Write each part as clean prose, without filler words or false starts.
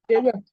Geliyorum.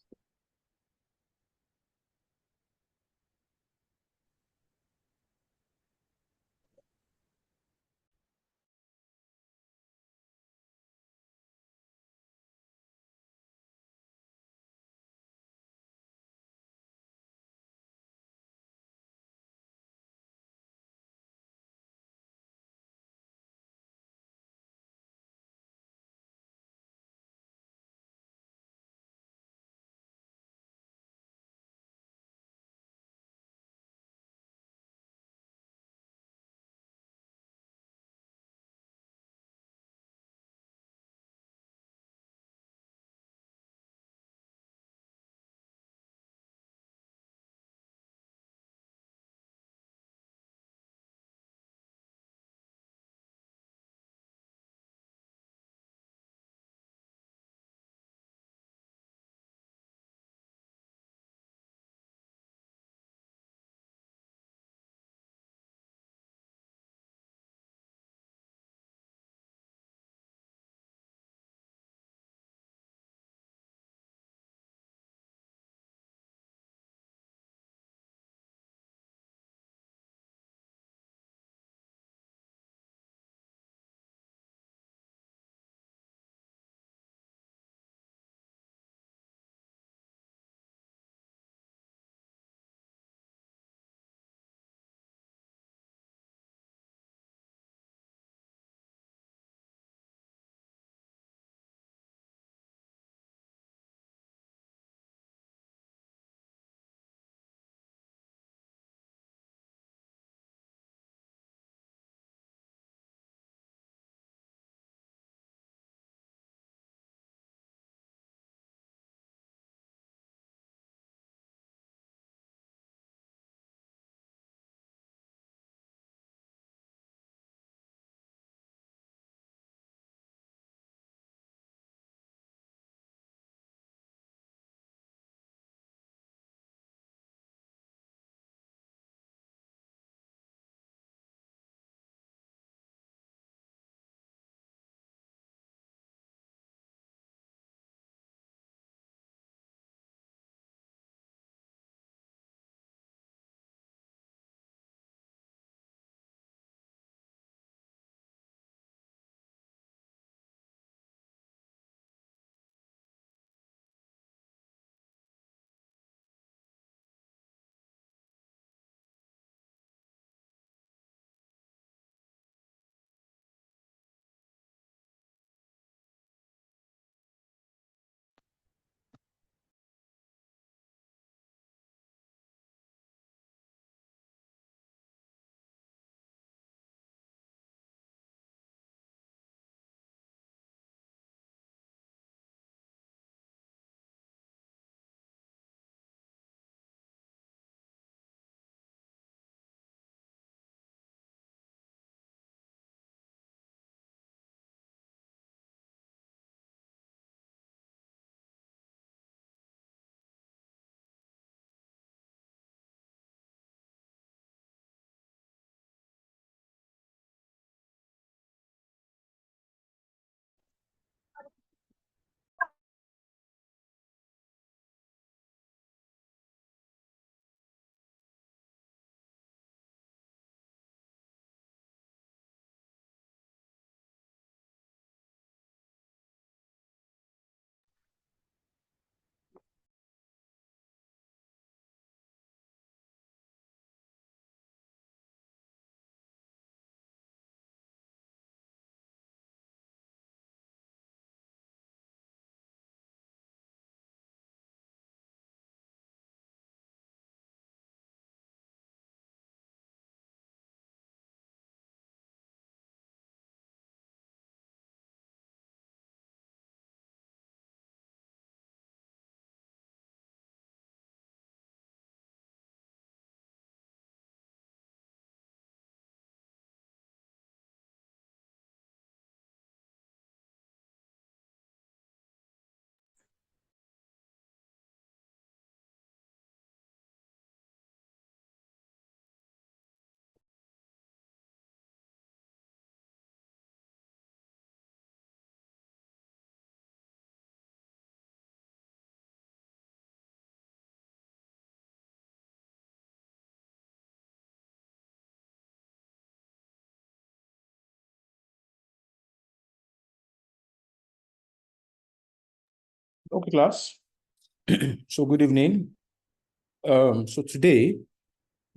Okay, class. So good evening. So today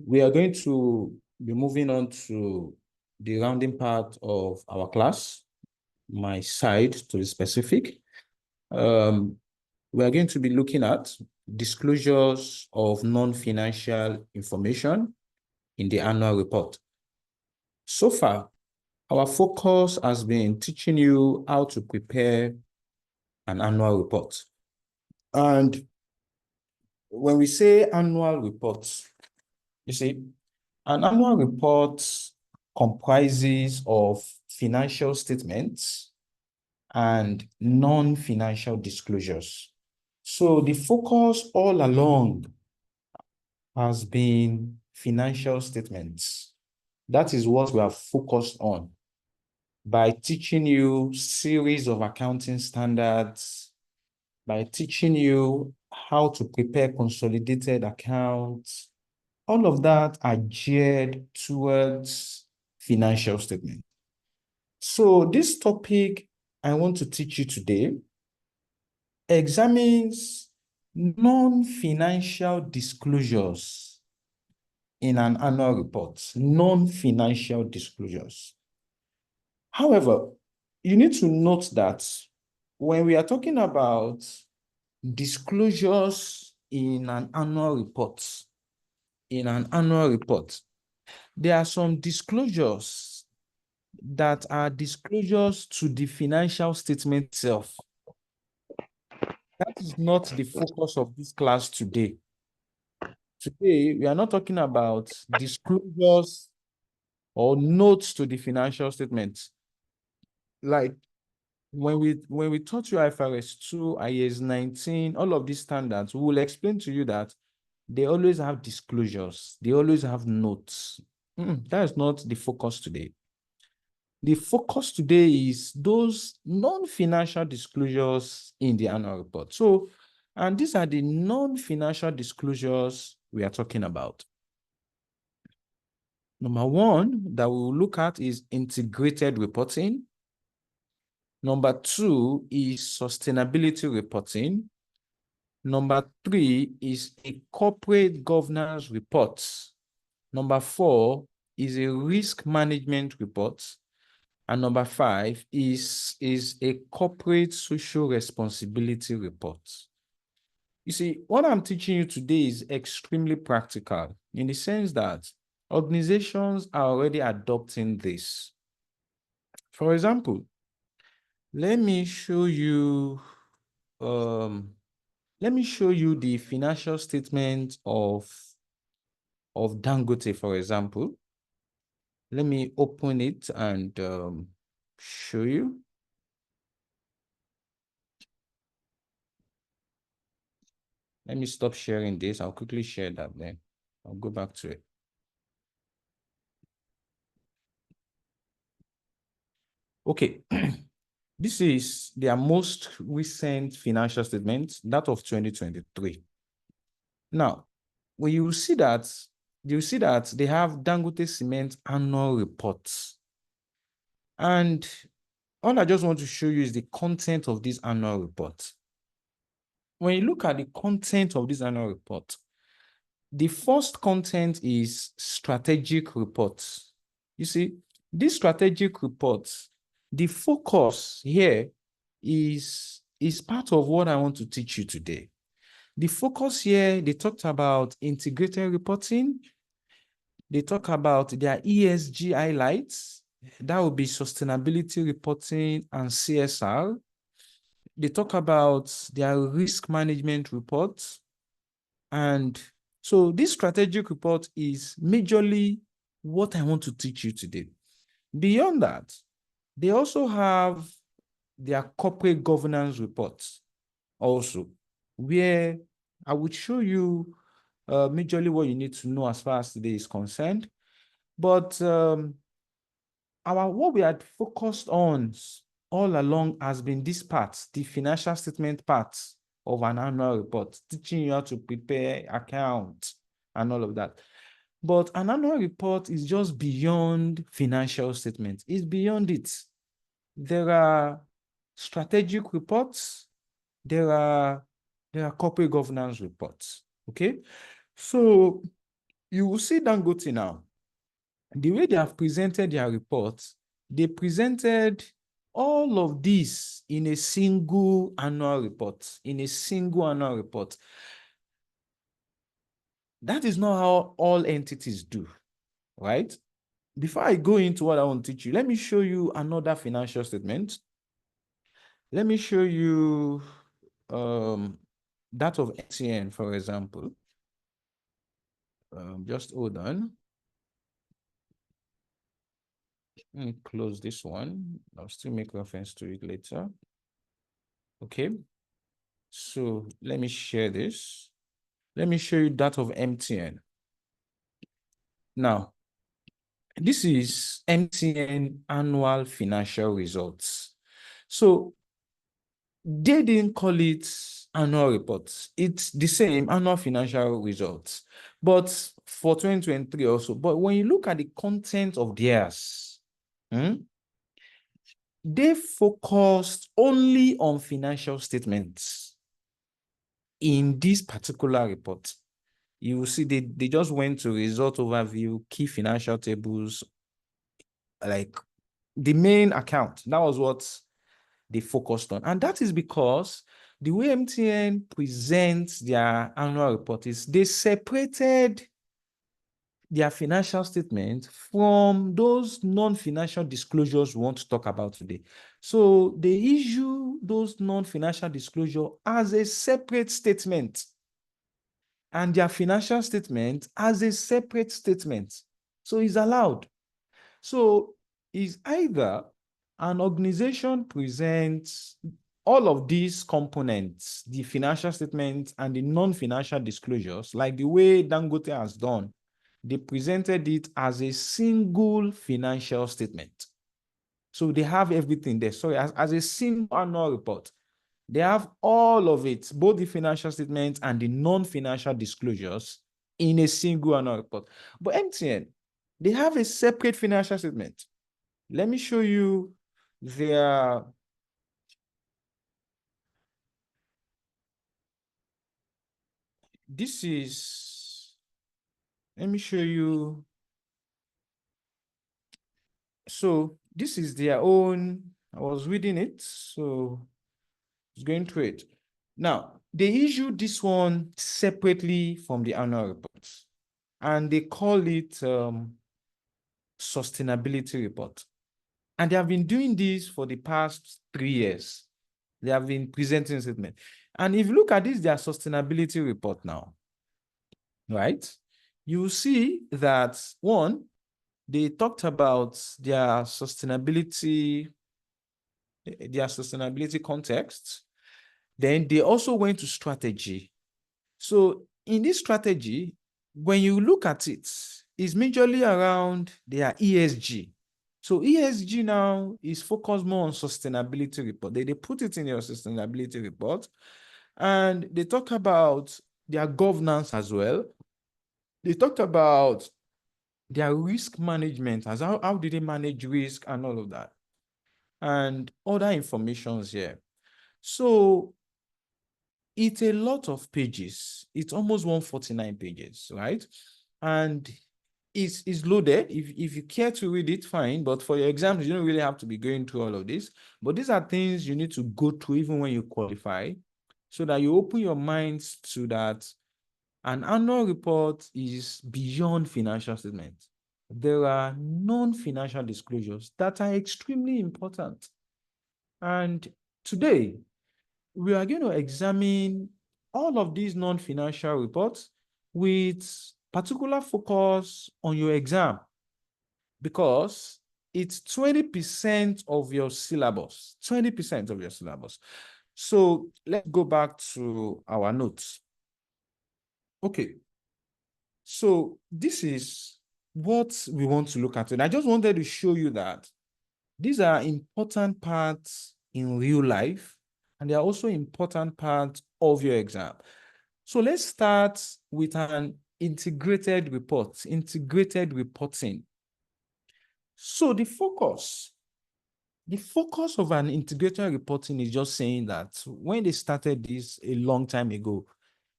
we are going to be moving on to the rounding part of our class, my side to be specific. We are going to be looking at disclosures of non-financial information in the annual report. So far, our focus has been teaching you how to prepare an annual report. And when we say annual reports, you see, an annual report comprises of financial statements and non-financial disclosures. So the focus all along has been financial statements. That is what we are focused on by teaching you series of accounting standards, by teaching you how to prepare consolidated accounts. All of that are geared towards financial statement. So this topic I want to teach you today examines non-financial disclosures in an annual report, non-financial disclosures. However, you need to note that when we are talking about disclosures in an annual report, there are some disclosures that are disclosures to the financial statement itself. That is not the focus of this class today. Today, we are not talking about disclosures or notes to the financial statements. Like when we taught you IFRS 2, IAS 19, all of these standards, we will explain to you that they always have disclosures. They always have notes. That is not the focus today. The focus today is those non-financial disclosures in the annual report. So, and these are the non-financial disclosures we are talking about. Number one that we will look at is integrated reporting. Number two is sustainability reporting. Number three is a corporate governance report. Number four is a risk management report. And number five is a corporate social responsibility report. You see, what I'm teaching you today is extremely practical in the sense that organizations are already adopting this. For example, let me show you the financial statement of Dangote, for example. Let me open it and show you. Let me stop sharing this. I'll quickly share that then. I'll go back to it. Okay. This is their most recent financial statement, that of 2023. Now, when you see that they have Dangote Cement annual reports. And all I just want to show you is the content of this annual report. When you look at the content of this annual report, the first content is strategic reports. You see, this strategic reports, the focus here is part of what I want to teach you today. The focus here, they talked about integrated reporting. They talk about their ESG highlights. That would be sustainability reporting and CSR. They talk about their risk management reports. And so this strategic report is majorly what I want to teach you today. Beyond that, they also have their corporate governance reports also, where I would show you majorly what you need to know as far as today is concerned. But what we had focused on all along has been this part, the financial statement part of an annual report, teaching you how to prepare accounts and all of that. But an annual report is just beyond financial statements. It's beyond it. There are strategic reports, there are corporate governance reports. Okay. So you will see Dangote now. The way they have presented their reports, they presented all of this in a single annual report, That is not how all entities do, right? Before I go into what I want to teach you, let me show you another financial statement. Let me show you that of MTN, for example. Just hold on. Let me close this one. I'll still make reference to it later. Okay. So let me share this. Let me show you that of MTN. Now, this is MTN annual financial results. So they didn't call it annual reports. It's the same annual financial results, but for 2023 also. But when you look at the content of theirs, they focused only on financial statements in this particular report. You will see they just went to result overview, key financial tables, like the main account. That was what they focused on. And that is because the way MTN presents their annual report is they separated their financial statement from those non-financial disclosures we want to talk about today. So they issue those non-financial disclosure as a separate statement and their financial statement as a separate statement. So it's allowed. So it's either an organization presents all of these components, the financial statements and the non-financial disclosures, like the way Dangote has done. They presented it as a single financial statement. So they have everything there. Sorry, as a single annual report. They have all of it, both the financial statements and the non-financial disclosures in a single annual report. But MTN, they have a separate financial statement. Let me show you their let me show you. So this is their own, I was reading it, so it's going through it. Now, they issued this one separately from the annual reports, and they call it sustainability report. And they have been doing this for the past 3 years. They have been presenting statement. And if you look at this, their sustainability report now, right? You see that one, they talked about their sustainability context. Then they also went to strategy. So in this strategy, when you look at it, it's majorly around their ESG. So ESG now is focused more on sustainability report. They put it in your sustainability report, and they talk about their governance as well. They talked about their risk management, as how do they manage risk and all of that, and other informations here. So it's a lot of pages. It's almost 149 pages, right? And it's loaded. If you care to read it, fine. But for your exams, you don't really have to be going through all of this. But these are things you need to go through even when you qualify, so that you open your minds to that. An annual report is beyond financial statements. There are non-financial disclosures that are extremely important. And today, we are going to examine all of these non-financial reports with particular focus on your exam, because it's 20% of your syllabus, 20% of your syllabus. So let's go back to our notes. Okay. So this is what we want to look at. And I just wanted to show you that these are important parts in real life, and they are also important parts of your exam. So let's start with an integrated report, integrated reporting. So the focus The focus of an integrated reporting is just saying that when they started this a long time ago,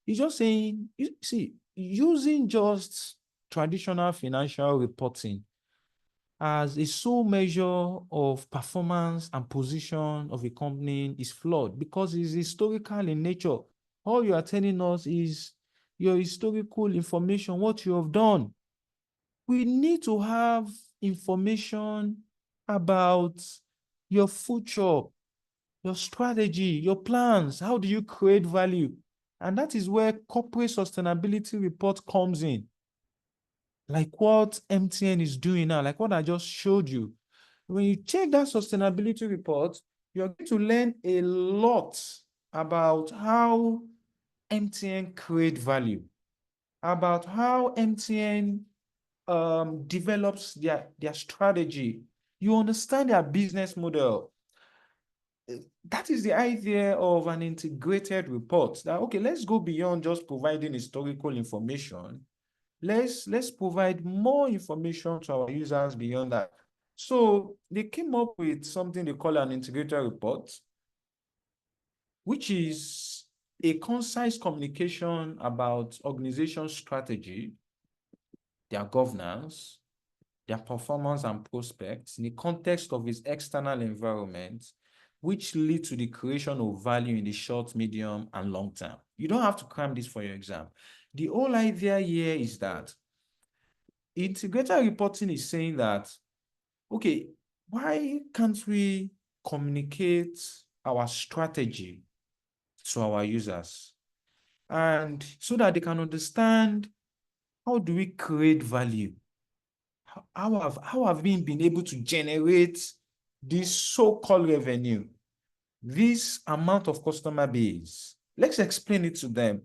it's just saying, you see, using just traditional financial reporting as a sole measure of performance and position of a company is flawed because it's historical in nature. All you are telling us is your historical information, what you have done. We need to have information about your future, your strategy, your plans. How do you create value? And that is where corporate sustainability report comes in. Like what MTN is doing now, like what I just showed you. When you check that sustainability report, you're going to learn a lot about how MTN create value, about how MTN develops their strategy. You understand their business model. That is the idea of an integrated report. That, okay, let's go beyond just providing historical information. Let's provide more information to our users beyond that. So they came up with something they call an integrated report, which is a concise communication about organization strategy, their governance, their performance and prospects in the context of its external environment, which lead to the creation of value in the short, medium, and long term. You don't have to cram this for your exam. The whole idea here is that integrated reporting is saying that, okay, why can't we communicate our strategy to our users? And so that they can understand, how do we create value? How have we been able to generate this so-called revenue, this amount of customer base? Let's explain it to them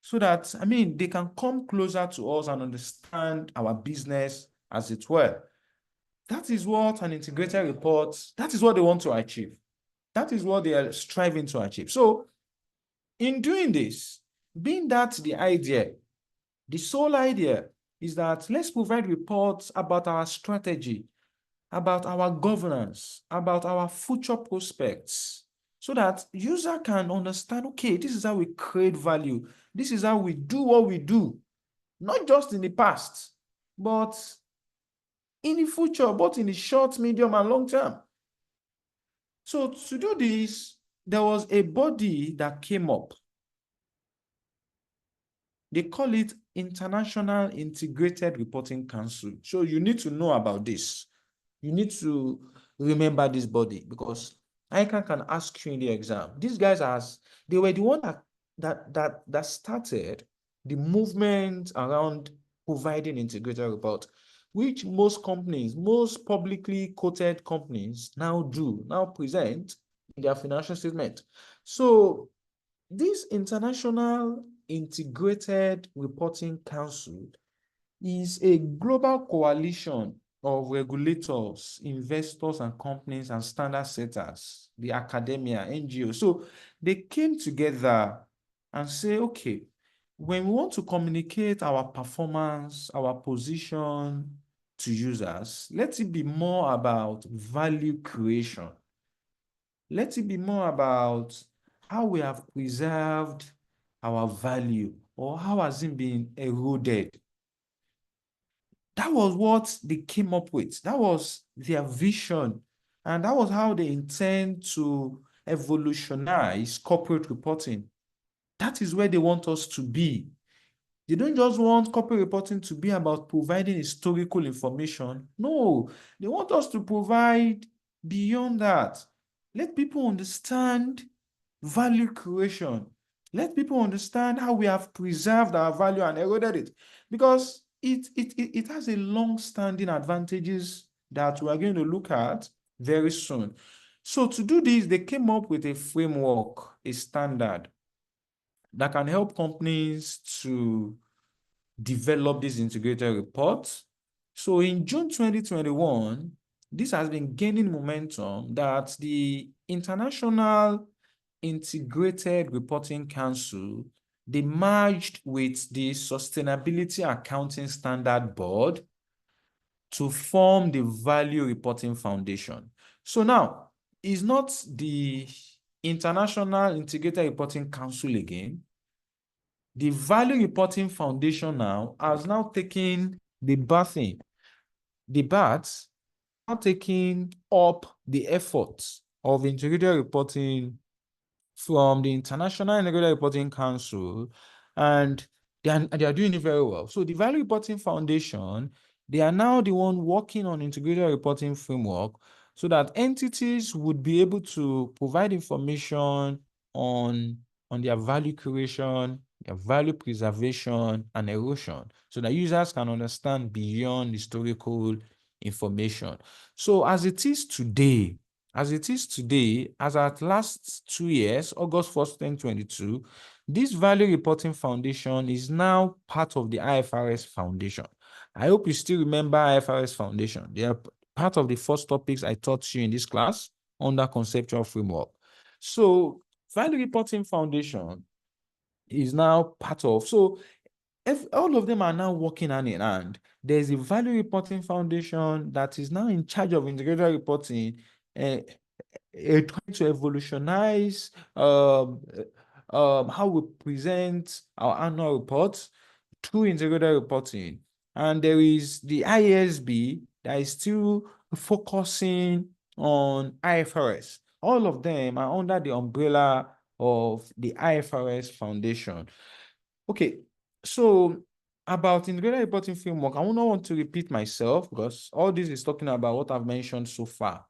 so that, I mean, they can come closer to us and understand our business as it were. That is what an integrated report, that is what they want to achieve. That is what they are striving to achieve. So in doing this, being that the idea, the sole idea is that let's provide reports about our strategy, about our governance, about our future prospects, so that user can understand, okay, this is how we create value. This is how we do what we do, not just in the past, but in the future, both in the short, medium, and long term. So to do this, there was a body that came up. They call it International Integrated Reporting Council. So you need to know about this. You need to remember this body because ICANN can ask you in the exam. These guys they were the one that started the movement around providing integrated report, which most companies, most publicly quoted companies now present in their financial statement. So this International Integrated Reporting Council is a global coalition of regulators, investors, and companies and standard setters, the academia, NGOs. So they came together and say, okay, when we want to communicate our performance, our position to users, let it be more about value creation. Let it be more about how we have preserved our value or how has it been eroded. That was what they came up with. That was their vision. And that was how they intend to evolutionize corporate reporting. That is where they want us to be. They don't just want corporate reporting to be about providing historical information. No, they want us to provide beyond that. Let people understand value creation. Let people understand how we have preserved our value and eroded it. Because it has a long-standing advantages that we are going to look at very soon. So to do this, they came up with a framework, a standard that can help companies to develop these integrated reports. So in June 2021, this has been gaining momentum that the International Integrated Reporting Council, they merged with the Sustainability Accounting Standard Board to form the Value Reporting Foundation. So now, it's not the International Integrated Reporting Council again. The Value Reporting Foundation now has now taken the bath, now taking up the efforts of integrated reporting from the International Integrated Reporting Council, and they are doing it very well. So the Value Reporting Foundation, they are now the one working on integrated reporting framework so that entities would be able to provide information on their value creation, their value preservation, and erosion, so that users can understand beyond historical information. So as it is today, as at last 2 years, August 1st, 2022, this Value Reporting Foundation is now part of the IFRS Foundation. I hope you still remember IFRS Foundation. They are part of the first topics I taught you in this class under conceptual framework. So Value Reporting Foundation is now part of, so if all of them are now working hand in hand. There's a Value Reporting Foundation that is now in charge of integrated reporting, trying to evolutionize how we present our annual reports through integrated reporting. And there is the IASB that is still focusing on IFRS. All of them are under the umbrella of the IFRS Foundation. Okay, so about integrated reporting framework, I don't want to repeat myself because all this is talking about what I've mentioned so far.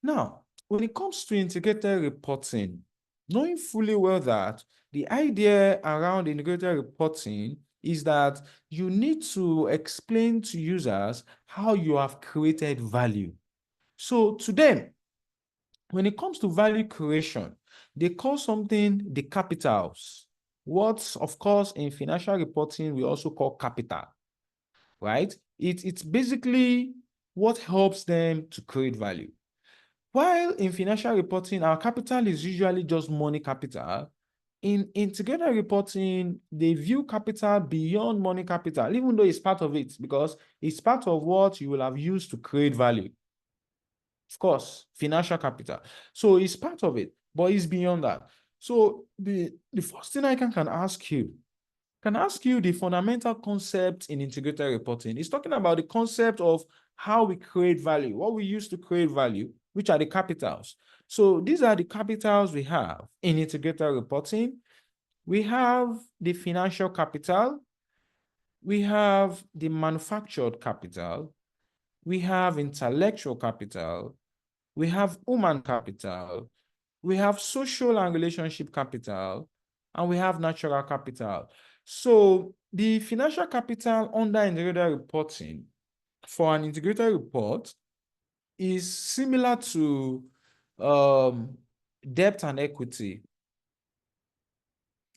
Now, when it comes to integrated reporting, knowing fully well that the idea around integrated reporting is that you need to explain to users how you have created value. So to them, when it comes to value creation, they call something the capitals. What, of course, in financial reporting, we also call capital, right? It's basically what helps them to create value. While in financial reporting, our capital is usually just money capital, in integrated reporting, they view capital beyond money capital, even though it's part of it, because it's part of what you will have used to create value. Of course, financial capital. So it's part of it, but it's beyond that. So the first thing I can ask you, the fundamental concept in integrated reporting. It's talking about the concept of how we create value, what we use to create value, which are the capitals. So these are the capitals we have in integrated reporting. We have the financial capital. We have the manufactured capital. We have intellectual capital. We have human capital. We have social and relationship capital. And we have natural capital. So the financial capital under integrated reporting for an integrated report is similar to debt and equity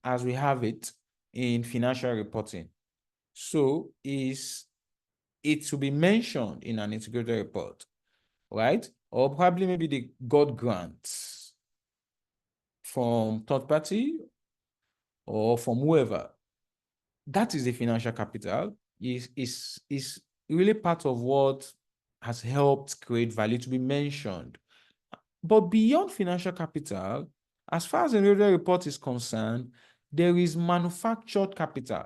as we have it in financial reporting. So it to be mentioned in an integrated report, right? Or probably maybe they got grants from third party or from whoever. That is the financial capital. Is really part of what has helped create value to be mentioned. But beyond financial capital, as far as the report is concerned, there is manufactured capital.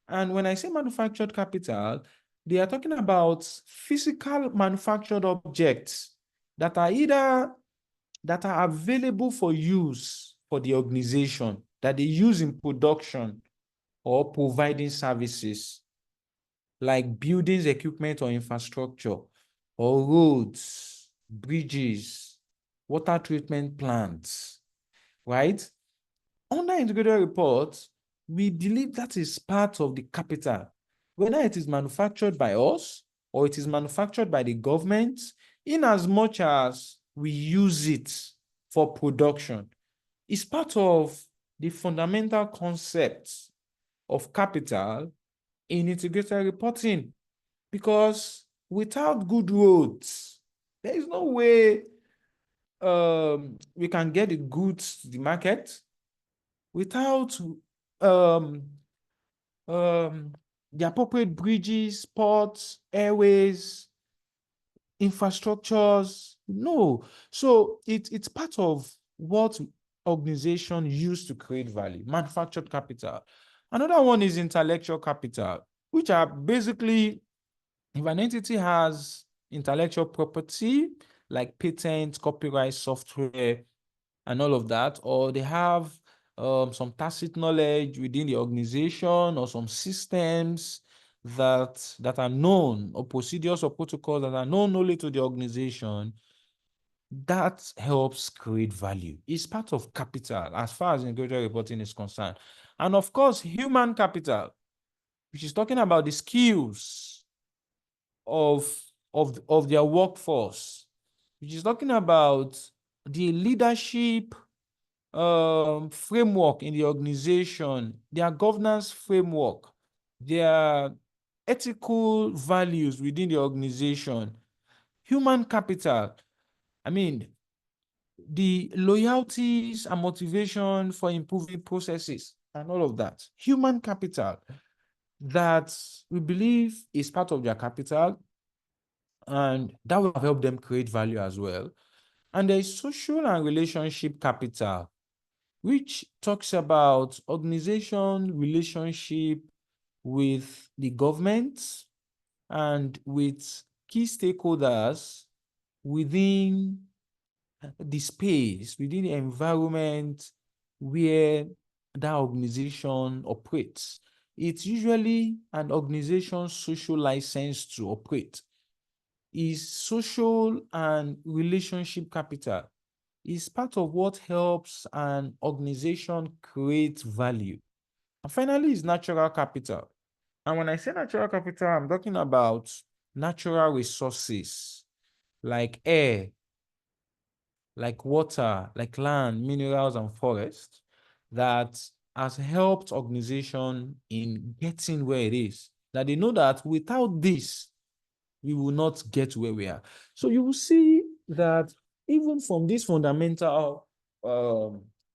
And when I say manufactured capital, they are talking about physical manufactured objects that are available for use for the organization, that they use in production or providing services like buildings, equipment, or infrastructure, or roads, bridges, water treatment plants, right? Under integrated reports, we believe that is part of the capital, whether it is manufactured by us or it is manufactured by the government, in as much as we use it for production. It's part of the fundamental concepts of capital in integrated reporting, because without good roads, there is no way we can get the goods to the market. Without the appropriate bridges, ports, airways, infrastructures. No. So it's part of what organization use to create value, manufactured capital. Another one is intellectual capital, which are basically, if an entity has intellectual property like patents, copyright, software, and all of that, or they have some tacit knowledge within the organization or some systems that are known, or procedures or protocols that are known only to the organization, that helps create value. It's part of capital as far as integrated reporting is concerned. And of course, human capital, which is talking about the skills of their workforce, which is talking about the leadership framework in the organization, their governance framework, their ethical values within the organization, human capital. I mean, the loyalties and motivation for improving processes and all of that. Human capital that we believe is part of their capital, and that will help them create value as well. And there is social and relationship capital, which talks about organization relationship with the government and with key stakeholders within the space, within the environment where that organization operates. It's usually an organization's social license to operate. Is social and relationship capital is part of what helps an organization create value. And finally, is natural capital. And when I say natural capital, I'm talking about natural resources like air, like water, like land, minerals, and forests that has helped organization in getting where it is. That they know that without this, we will not get where we are. So you will see that even from this fundamental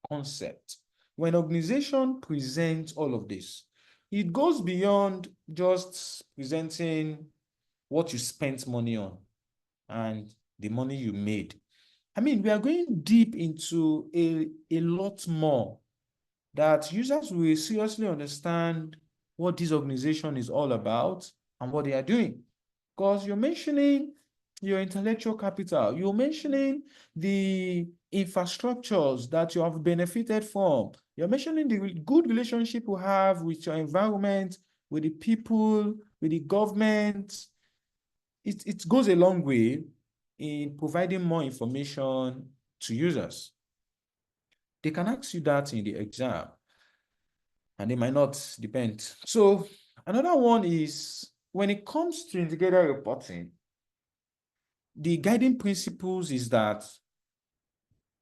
concept, when organization presents all of this, it goes beyond just presenting what you spent money on and the money you made. I mean, we are going deep into a lot more that users will seriously understand what this organization is all about and what they are doing. Because you're mentioning your intellectual capital, you're mentioning the infrastructures that you have benefited from, you're mentioning the good relationship you have with your environment, with the people, with the government. It goes a long way in providing more information to users. They can ask you that in the exam, and they might not, depend. So another one is when it comes to integrated reporting, the guiding principles is that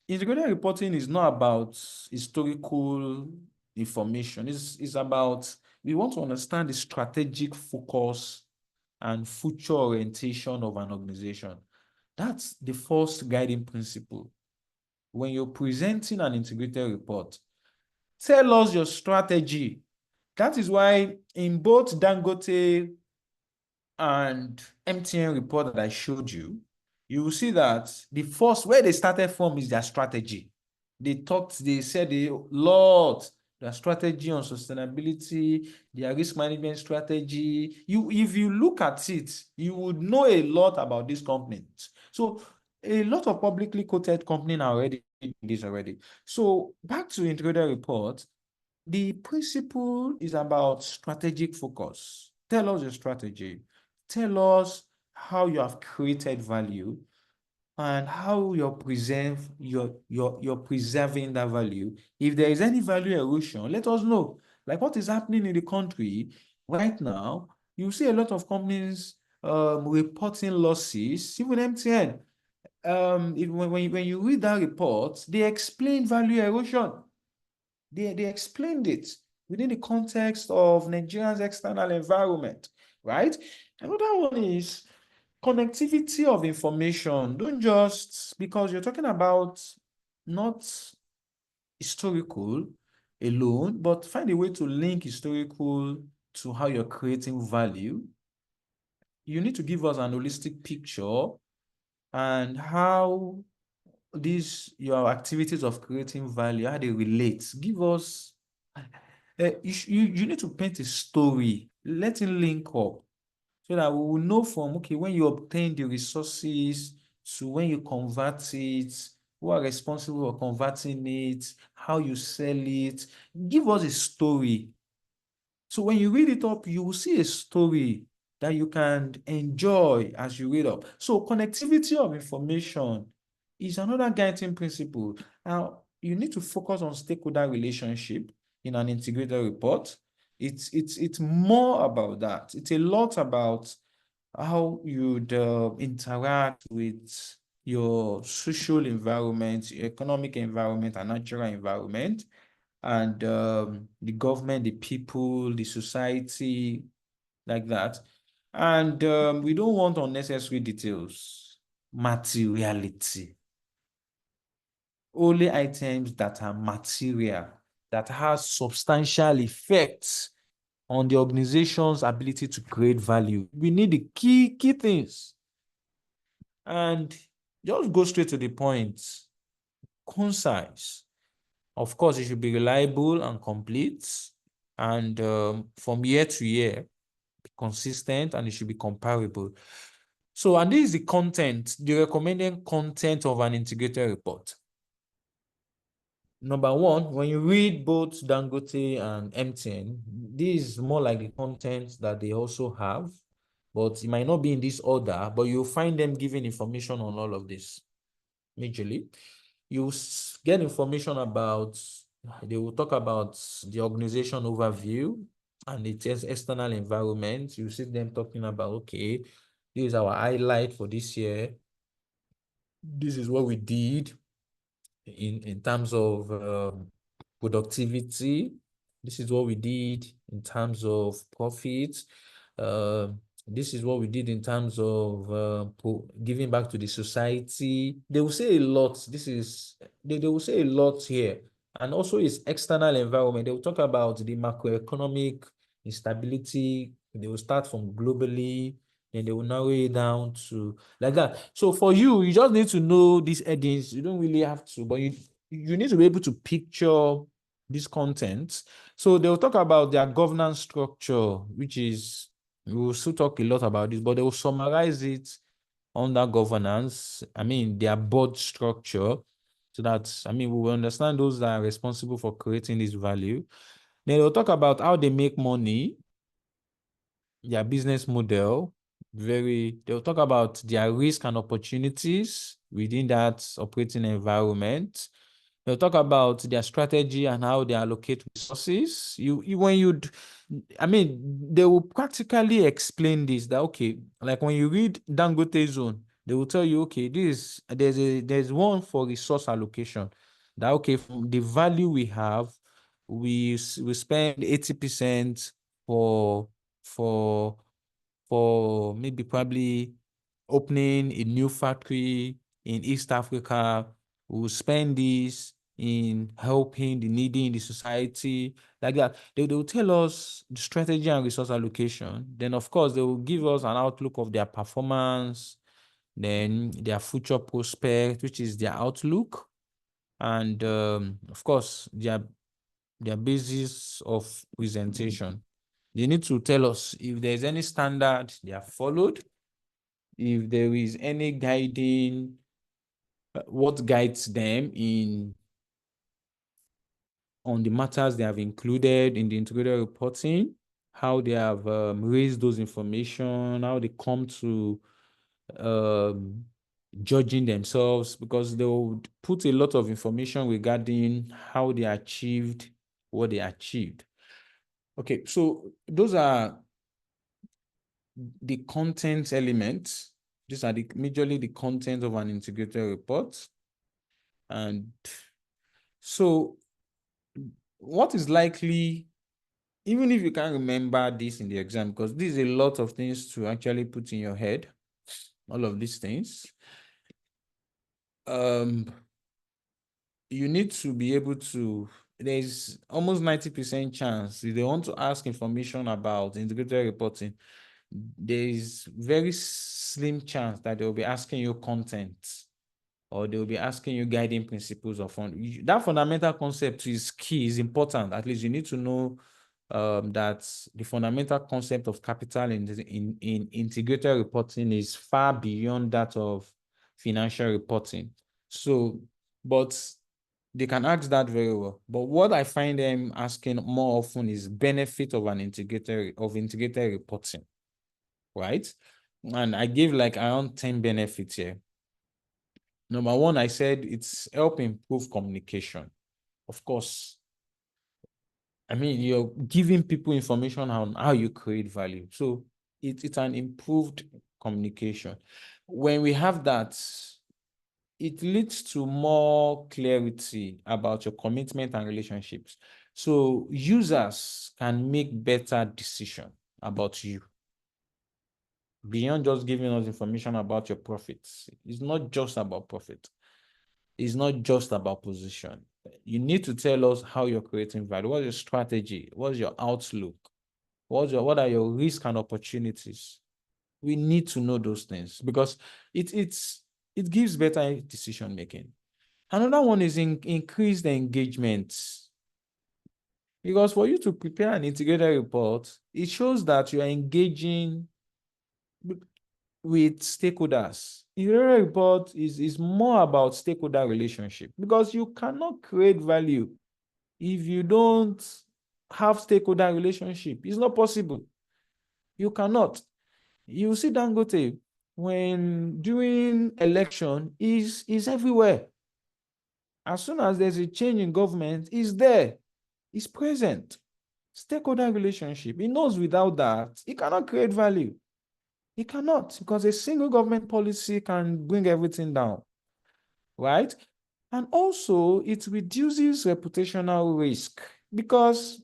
integrated reporting is not about historical information. It's about, we want to understand the strategic focus and future orientation of an organization. That's the first guiding principle. When you're presenting an integrated report, tell us your strategy. That is why in both Dangote and MTN report that I showed you, you will see that the first, where they started from is their strategy. They said a lot, their strategy on sustainability, their risk management strategy. If you look at it, you would know a lot about these companies. So a lot of publicly quoted companies are already doing this already. So back to integrated report, the principle is about strategic focus. Tell us your strategy. Tell us how you have created value and how you're preserving that value. If there is any value erosion, let us know. Like what is happening in the country right now, you see a lot of companies reporting losses, even MTN. When you read that report, they explain value erosion. They explained it within the context of Nigeria's external environment, right? Another one is connectivity of information. Don't just, because you're talking about not historical alone, but find a way to link historical to how you're creating value. You need to give us an holistic picture and how these your activities of creating value, how they relate. Give us, you need to paint a story, let it link up so that we will know from, okay, when you obtain the resources to when you convert it, who are responsible for converting it, how you sell it. Give us a story. So when you read it up, you will see a story that you can enjoy as you read up. So connectivity of information is another guiding principle. Now, you need to focus on stakeholder relationship in an integrated report. It's more about that. It's a lot about how you'd interact with your social environment, your economic environment, and natural environment, and the government, the people, the society, like that. And we don't want unnecessary details, materiality. Only items that are material, that has substantial effects on the organization's ability to create value. We need the key things. And just go straight to the point. Concise. Of course, it should be reliable and complete. And from year to year, consistent, and it should be comparable. So, and this is the content, the recommended content of an integrated report. Number one, when you read both Dangote and MTN, this is more like the content that they also have, but it might not be in this order, but you'll find them giving information on all of this majorly. You get information about, they will talk about the organization overview and its external environment. You see them talking about, okay, this is our highlight for this year. This is what we did in terms of productivity. This is what we did in terms of profits. This is what we did in terms of giving back to the society. They will say a lot. They will say a lot here. And also its external environment. They will talk about the macroeconomic instability. They will start from globally, then they will narrow it down to like that. So for you, you just need to know these headings. You don't really have to, but you need to be able to picture these contents. So they'll talk about their governance structure, which is, we will still talk a lot about this, but they will summarize it under governance. I mean, their board structure, so that, I mean, we will understand those that are responsible for creating this value. Then they'll talk about how they make money, their business model. They'll talk about their risk and opportunities within that operating environment. They'll talk about their strategy and how they allocate resources. I mean, they will practically explain this, that, okay, like when you read Dangote Zone, they will tell you, okay, there's one for resource allocation. That, okay, from the value we have, we spend 80% for for maybe probably opening a new factory in East Africa. We'll spend this in helping the needy in the society, like that. They will tell us the strategy and resource allocation. Then, of course, they will give us an outlook of their performance, then their future prospect, which is their outlook, and of course, their basis of presentation. They need to tell us if there's any standard they have followed, if there is any guiding, what guides them on the matters they have included in the integrated reporting, how they have raised those information, how they come to judging themselves, because they would put a lot of information regarding how they achieved what they achieved. Okay, so those are the content elements. These are majorly the content of an integrated report. And so what is likely, even if you can't remember this in the exam, because this is a lot of things to actually put in your head, all of these things, you need to be able to, there's almost 90% chance if they want to ask information about integrated reporting, there is very slim chance that they will be asking you content, or they will be asking you guiding principles of fund. That fundamental concept is key, is important. At least you need to know that the fundamental concept of capital in integrated reporting is far beyond that of financial reporting. So, but they can ask that very well. But what I find them asking more often is benefit of integrated reporting, right? And I gave like around 10 benefits here. Number one, I said it's help improve communication. Of course, I mean, you're giving people information on how you create value. So it's an improved communication. When we have that, it leads to more clarity about your commitment and relationships. So users can make better decisions about you beyond just giving us information about your profits. It's not just about profit. It's not just about position. You need to tell us how you're creating value. What's your strategy? What's your outlook? What are your risks and opportunities? We need to know those things because it gives better decision making. Another one is increased engagement. Because for you to prepare an integrated report, it shows that you are engaging with stakeholders. Integrated report is more about stakeholder relationship because you cannot create value if you don't have stakeholder relationship. It's not possible. You cannot. You see Dangote when doing election is everywhere. As soon as there's a change in government, he's there. He's present. Stakeholder relationship. He knows without that, he cannot create value. He cannot, because a single government policy can bring everything down, right? And also, it reduces reputational risk because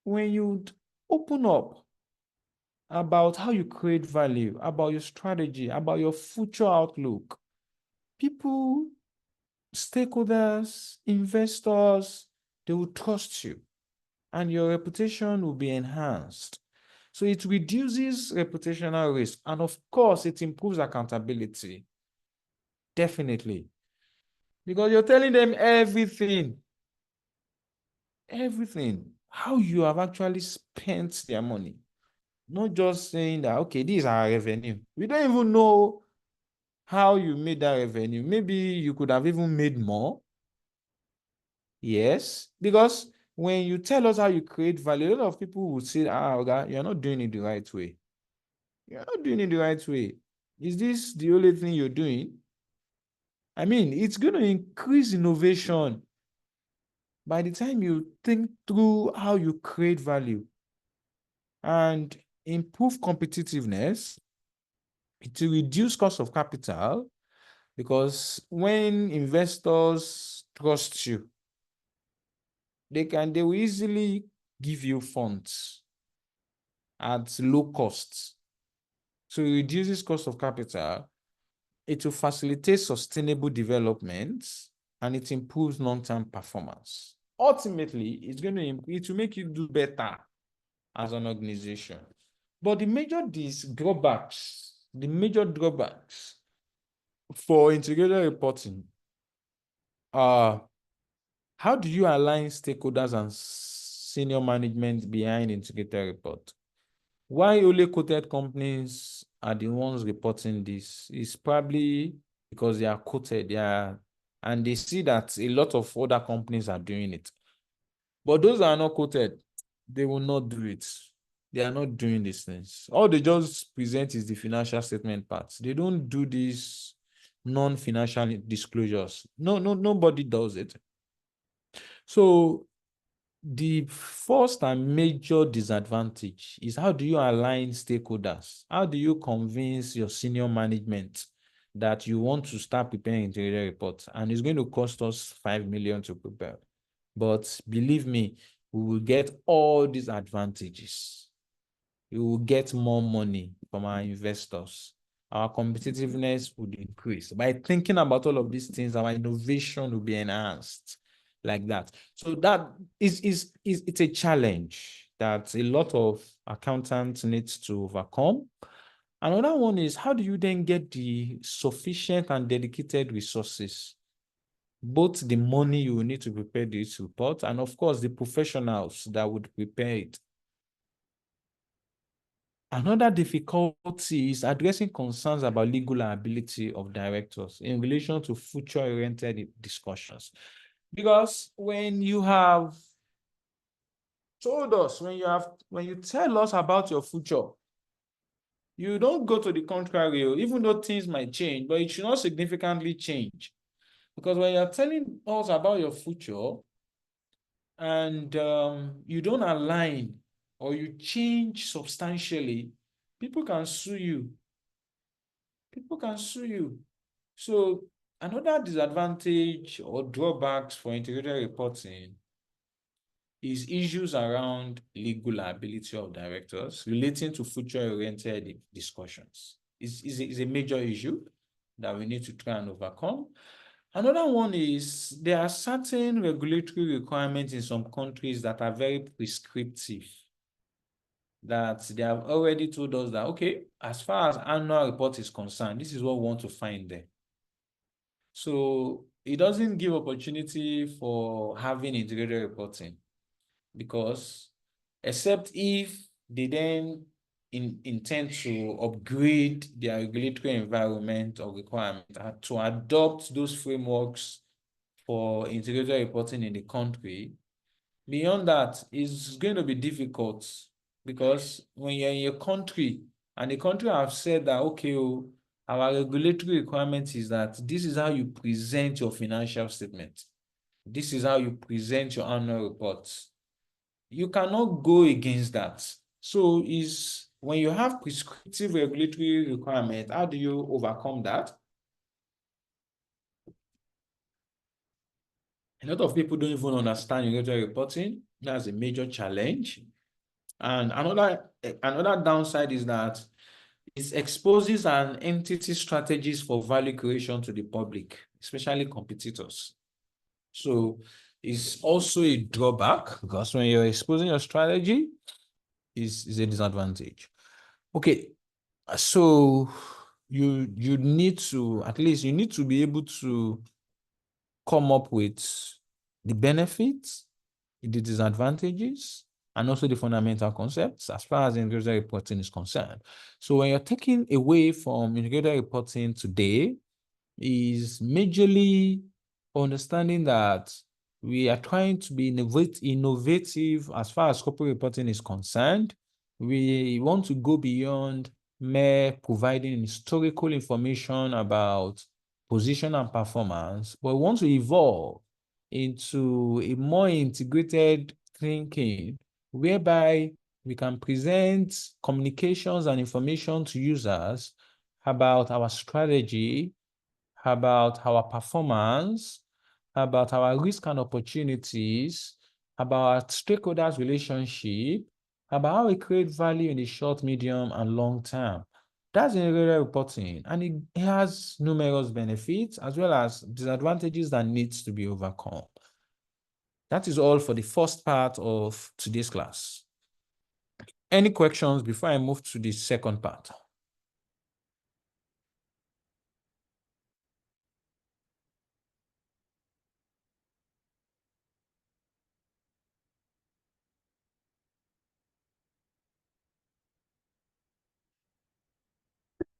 when you open up about how you create value, about your strategy, about your future outlook, people, stakeholders, investors, they will trust you and your reputation will be enhanced. So it reduces reputational risk. And of course, it improves accountability. Definitely. Because you're telling them everything. Everything. How you have actually spent their money. Not just saying that, okay, this is our revenue. We don't even know how you made that revenue. Maybe you could have even made more. Yes. Because when you tell us how you create value, a lot of people will say, okay, you're not doing it the right way. You're not doing it the right way. Is this the only thing you're doing? I mean, it's going to increase innovation. By the time you think through how you create value and improve competitiveness, it will reduce cost of capital because when investors trust you, they will easily give you funds at low cost. So it reduces cost of capital. It will facilitate sustainable development and it improves long-term performance. Ultimately, it will make you do better as an organization. But the major drawbacks for integrated reporting are how do you align stakeholders and senior management behind integrated report? Why only quoted companies are the ones reporting this is probably because they are quoted, and they see that a lot of other companies are doing it. But those that are not quoted, they will not do it. They are not doing these things. All they just present is the financial statement part. They don't do these non-financial disclosures. Nobody does it. So the first and major disadvantage is how do you align stakeholders? How do you convince your senior management that you want to start preparing integrated reports and it's going to cost us 5 million to prepare? But believe me, we will get all these advantages. We will get more money from our investors. Our competitiveness would increase. By thinking about all of these things, our innovation will be enhanced like that. So that is it's a challenge. that a lot of accountants need to overcome. Another one is, how do you then get the sufficient and dedicated resources? Both the money you will need to prepare this report and, of course, the professionals that would prepare it. Another difficulty is addressing concerns about legal liability of directors in relation to future-oriented discussions. Because when you have told us, when you tell us about your future, you don't go to the contrary, even though things might change, but it should not significantly change. Because when you're telling us about your future and you don't align or you change substantially, people can sue you. People can sue you. So another disadvantage or drawbacks for integrated reporting is issues around legal liability of directors relating to future-oriented discussions. Is a major issue that we need to try and overcome. Another one is there are certain regulatory requirements in some countries that are very prescriptive, that they have already told us that, okay, as far as annual report is concerned, this is what we want to find there. So it doesn't give opportunity for having integrated reporting, because except if they then intend to upgrade their regulatory environment or requirement to adopt those frameworks for integrated reporting in the country. Beyond that, it's going to be difficult, because when you're in your country and the country have said that, okay, our regulatory requirement is that this is how you present your financial statement. This is how you present your annual reports. You cannot go against that. So when you have prescriptive regulatory requirement, how do you overcome that? A lot of people don't even understand regulatory reporting. That's a major challenge. And another downside is that it exposes an entity strategies for value creation to the public, especially competitors. So it's also a drawback, because when you're exposing your strategy, is a disadvantage. Okay, so you need to, at least you need to be able to come up with the benefits, the disadvantages, and also the fundamental concepts as far as integrated reporting is concerned. So when you're taking away from integrated reporting today, is majorly understanding that we are trying to be innovative as far as corporate reporting is concerned. We want to go beyond mere providing historical information about position and performance, but we want to evolve into a more integrated thinking, whereby we can present communications and information to users about our strategy, about our performance, about our risk and opportunities, about stakeholders' relationship, about how we create value in the short, medium, and long term. That's integrated reporting, and it has numerous benefits as well as disadvantages that needs to be overcome. That is all for the first part of today's class. Any questions before I move to the second part?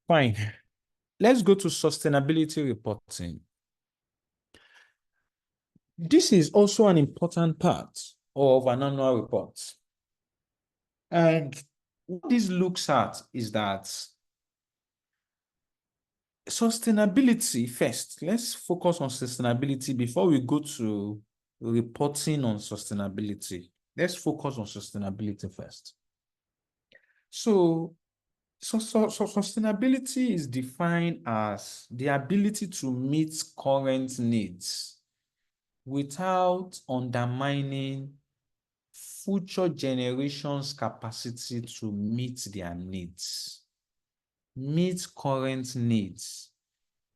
Fine. Let's go to sustainability reporting. This is also an important part of an annual report. And what this looks at is that sustainability first. Let's focus on sustainability before we go to reporting on sustainability. Let's focus on sustainability first. So sustainability is defined as the ability to meet current needs without undermining future generations' capacity to meet their needs. Meet current needs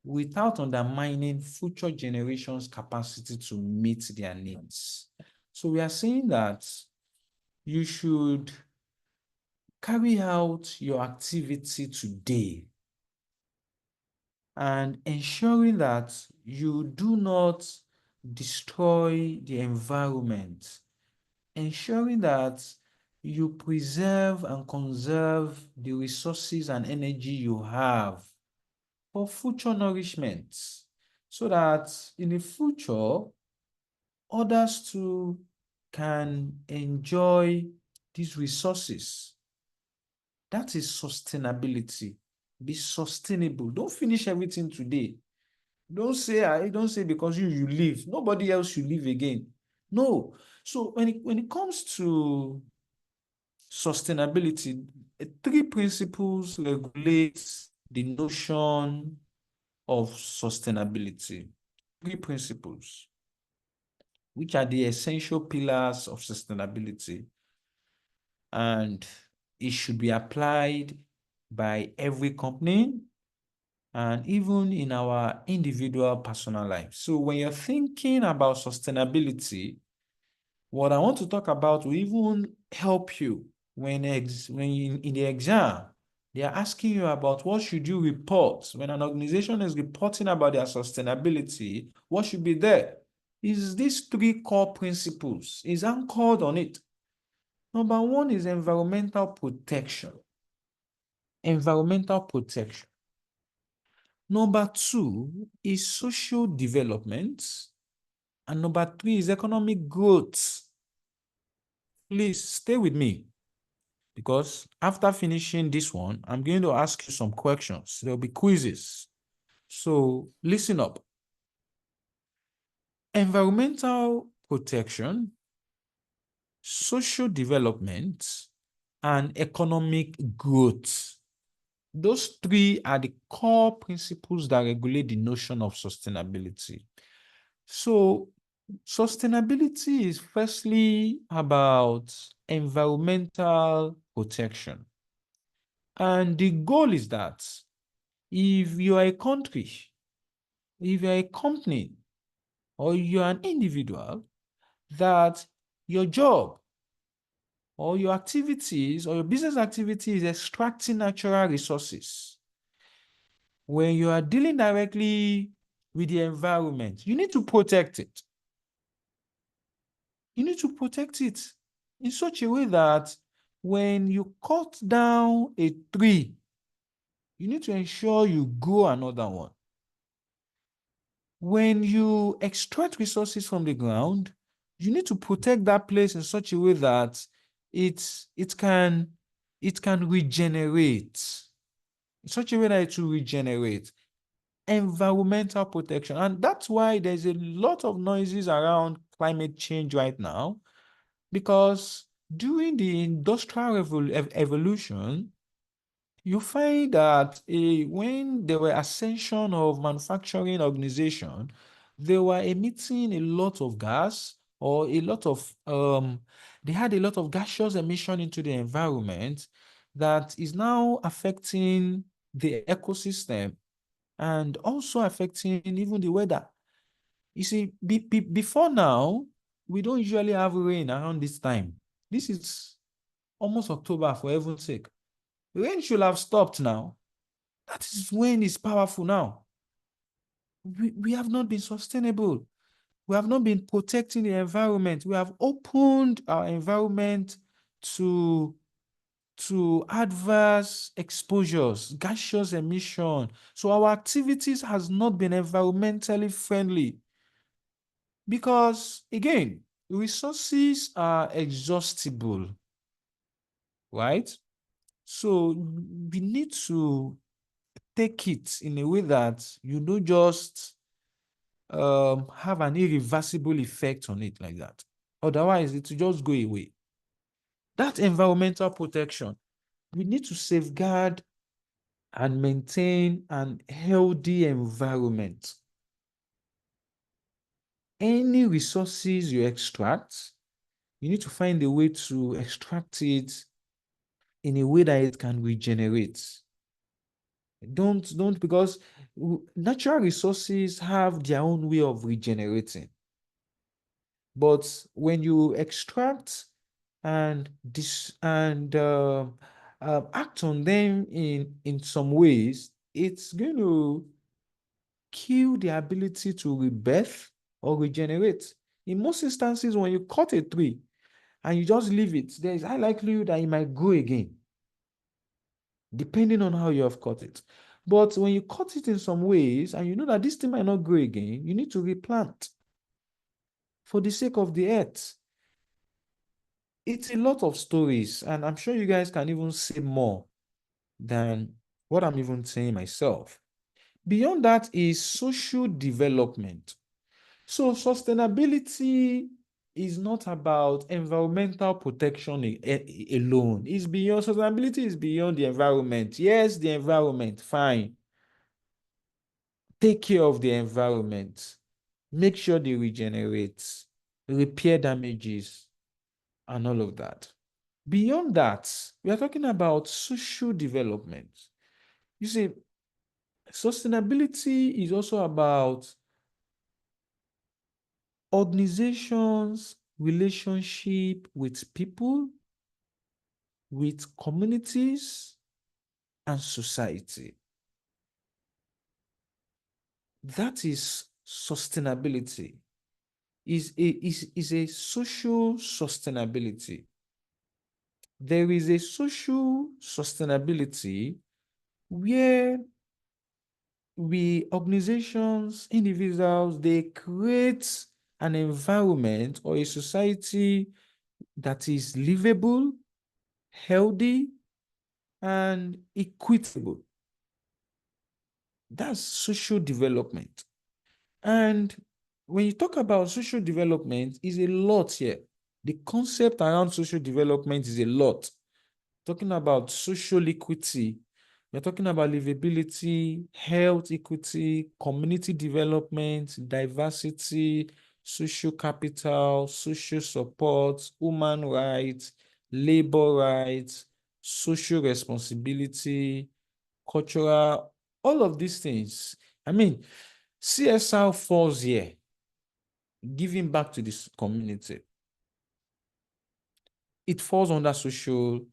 without undermining future generations' capacity to meet their needs. So we are saying that you should carry out your activity today and ensuring that you do not destroy the environment, ensuring that you preserve and conserve the resources and energy you have for future nourishment, so that in the future, others too can enjoy these resources. That is sustainability. Be sustainable. Don't finish everything today. Don't say because you live, nobody else should live again. No. So when it comes to sustainability, three principles regulate the notion of sustainability. Three principles, which are the essential pillars of sustainability, and it should be applied by every company and even in our individual personal life. So when you're thinking about sustainability, what I want to talk about will even help you when you, in the exam, they are asking you about what should you report. When an organization is reporting about their sustainability, what should be there? Is these three core principles is anchored on it. Number one is environmental protection. Environmental protection. Number two is social development. And number three is economic growth. Please stay with me, because after finishing this one, I'm going to ask you some questions. There'll be quizzes. So listen up. Environmental protection, social development, and economic growth. Those three are the core principles that regulate the notion of sustainability. So sustainability is firstly about environmental protection. And the goal is that if you are a country, if you're a company, or you're an individual, that your job or your activities or your business activity is extracting natural resources, when you are dealing directly with the environment, you need to protect it. You need to protect it in such a way that when you cut down a tree, you need to ensure you grow another one. When you extract resources from the ground, you need to protect that place in such a way that it can regenerate. In such a way that it will regenerate. Environmental protection. And that's why there's a lot of noises around climate change right now, because during the industrial evolution, you find that when there were ascension of manufacturing organization, they were emitting a lot of gas, or a lot of they had a lot of gaseous emission into the environment that is now affecting the ecosystem and also affecting even the weather. You see, before now, we don't usually have rain around this time. This is almost October, for heaven's sake. Rain should have stopped now. That is when it's powerful now. We have not been sustainable. We have not been protecting the environment. We have opened our environment to adverse exposures, gaseous emission. So our activities has not been environmentally friendly, because again, resources are exhaustible, right? So we need to take it in a way that you don't just have an irreversible effect on it like that. Otherwise, it will just go away. That environmental protection, we need to safeguard and maintain an healthy environment. Any resources you extract, you need to find a way to extract it in a way that it can regenerate. Don't because natural resources have their own way of regenerating. But when you extract and act on them in some ways, it's going to kill the ability to rebirth or regenerate. In most instances, when you cut a tree and you just leave it, there is high likelihood that it might grow again, depending on how you have cut it. But when you cut it in some ways and you know that this thing might not grow again, you need to replant for the sake of the earth. It's a lot of stories, and I'm sure you guys can even say more than what I'm even saying myself. Beyond that is social development. So sustainability is not about environmental protection alone. It's beyond, sustainability is beyond the environment. Yes, the environment, fine. Take care of the environment. Make sure they regenerate, repair damages, and all of that. Beyond that, we are talking about social development. You see, sustainability is also about organizations' relationship with people, with communities, and society. That is sustainability. Is a social sustainability. There is a social sustainability where organizations, individuals, they create an environment or a society that is livable, healthy, and equitable. That's social development. And when you talk about social development, is a lot here. The concept around social development is a lot. Talking about social equity, we're talking about livability, health equity, community development, diversity, social capital, social support, human rights, labor rights, social responsibility, cultural, all of these things. I mean, CSR falls here, giving back to this community. It falls under social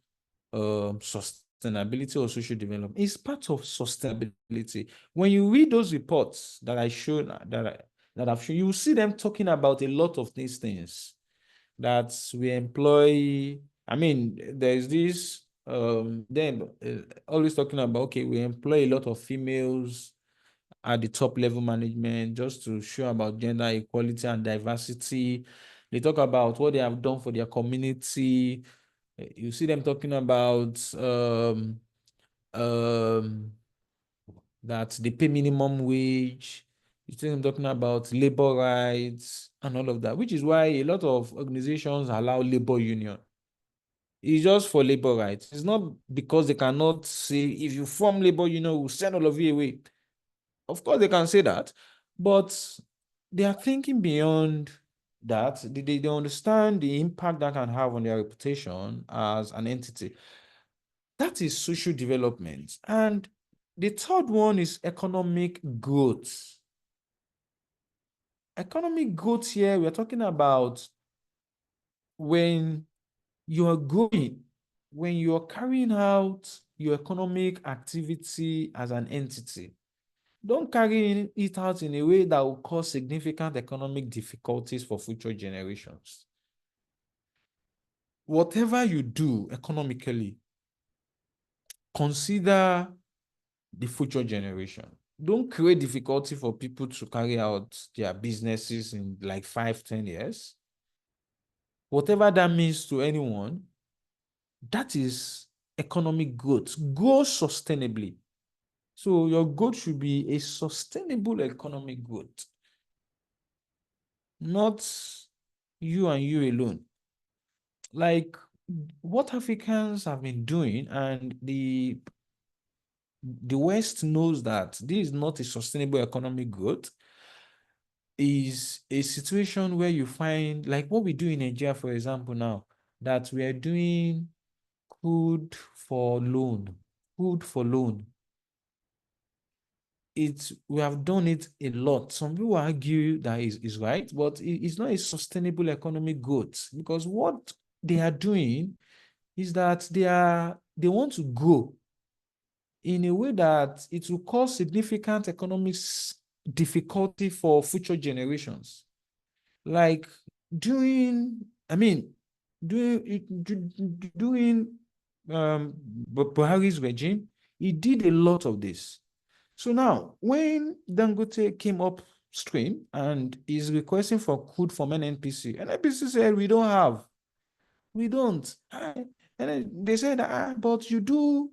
sustainability or social development. It's part of sustainability. When you read those reports that I showed, that I've shown, you will see them talking about a lot of these things that we employ. I mean, there's this always talking about, okay, we employ a lot of females at the top level management just to show about gender equality and diversity. They talk about what they have done for their community. You see them talking about that they pay minimum wage. You see them talking about labor rights and all of that, which is why a lot of organizations allow labor union. It's just for labor rights. It's not because they cannot say, if you form labor union, we'll send all of you away. Of course, they can say that, but they are thinking beyond that. They understand the impact that can have on their reputation as an entity. That is social development. And the third one is economic growth. Economic growth here, we're talking about when you are growing, when you are carrying out your economic activity as an entity. Don't carry it out in a way that will cause significant economic difficulties for future generations. Whatever you do economically, consider the future generation. Don't create difficulty for people to carry out their businesses in like 5-10 years. Whatever that means to anyone, that is economic growth. Grow sustainably. So your growth should be a sustainable economic growth, not you and you alone. Like what Africans have been doing, and the West knows that this is not a sustainable economic growth, is a situation where you find, like what we do in Nigeria, for example, now, that we are doing food for loan, food for loan. We have done it a lot. Some people argue that is right, but it's not a sustainable economic growth, because what they are doing is that they want to grow in a way that it will cause significant economic difficulty for future generations. Like doing Buhari's regime, he did a lot of this. So now, when Dangote came upstream and is requesting for crude from NNPC, NNPC said, we don't. And then they said, but you do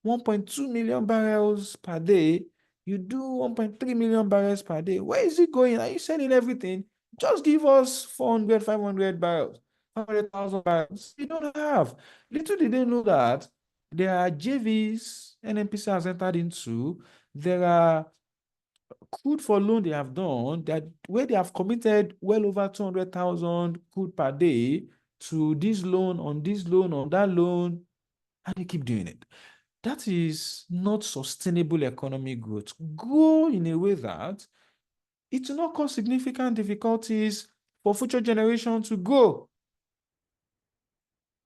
1.2 million barrels per day. You do 1.3 million barrels per day. Where is it going? Are you selling everything? Just give us 400, 500 barrels, 500,000 barrels. You don't have. Little did they know that there are JVs NNPC has entered into. There are crude for loan they have done that where they have committed well over 200,000 crude per day to this loan, on that loan, and they keep doing it. That is not sustainable economic growth. Grow in a way that it will not cause significant difficulties for future generations to grow.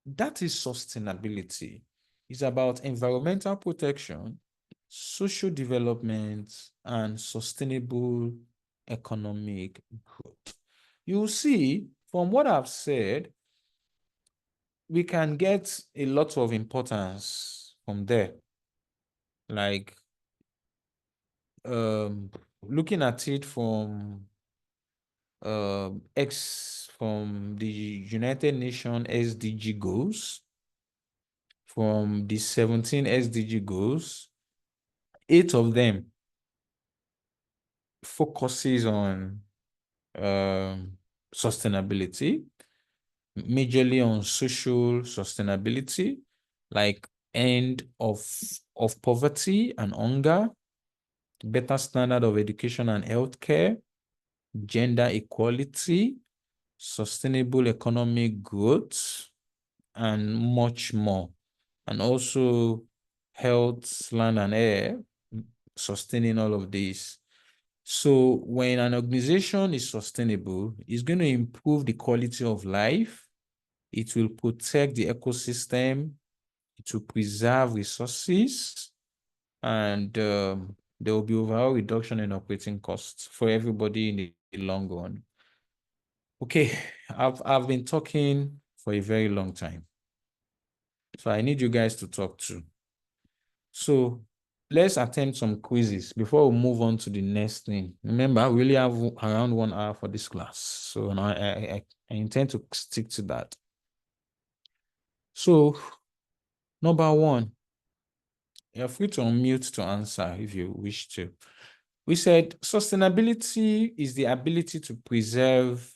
That is sustainability. It's about environmental protection, social development, and sustainable economic growth. You see, from what I've said, we can get a lot of importance from there. Like looking at it from from the United Nations SDG goals, from the 17 SDG goals, 8 of them focuses on sustainability, majorly on social sustainability, like end of poverty and hunger, better standard of education and healthcare, gender equality, sustainable economic growth, and much more. And also health, land, and air, sustaining all of this. So when an organization is sustainable, it's going to improve the quality of life. It will protect the ecosystem. It will preserve resources. And there will be overall reduction in operating costs for everybody in the long run. Okay, I've been talking for a very long time. So I need you guys to talk too. So let's attempt some quizzes before we move on to the next thing. Remember, we really have around 1 hour for this class. So I intend to stick to that. So number 1, you're free to unmute to answer if you wish to. We said sustainability is the ability to preserve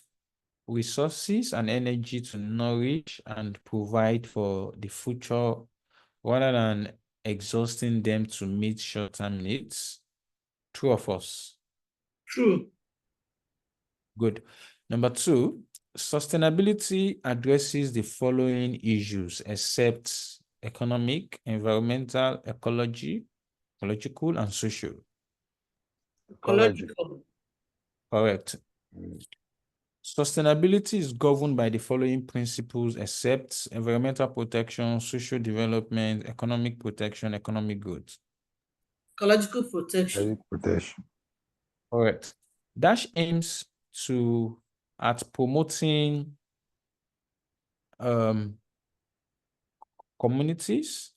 resources and energy to nourish and provide for the future rather than exhausting them to meet short-term needs. True or false? True. Good. Number 2, sustainability addresses the following issues except economic, environmental, ecological, and social. Ecological. Correct. Sustainability is governed by the following principles except environmental protection, social development, economic protection, economic growth. Ecological protection. Correct. Dash aims at promoting communities,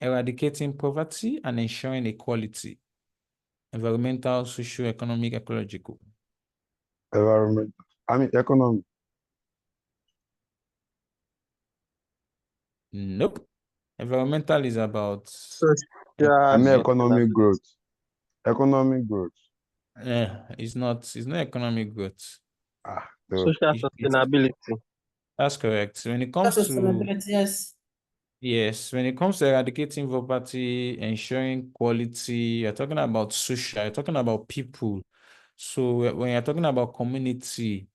eradicating poverty, and ensuring equality. Environmental, social, economic, ecological. Economic. Nope. Environmental is about Economic growth. Economic growth. It's not economic growth. Social sustainability. That's correct. When it comes to Yes. yes, when it comes to eradicating poverty, ensuring quality, you're talking about social, you're talking about people. So when you're talking about community,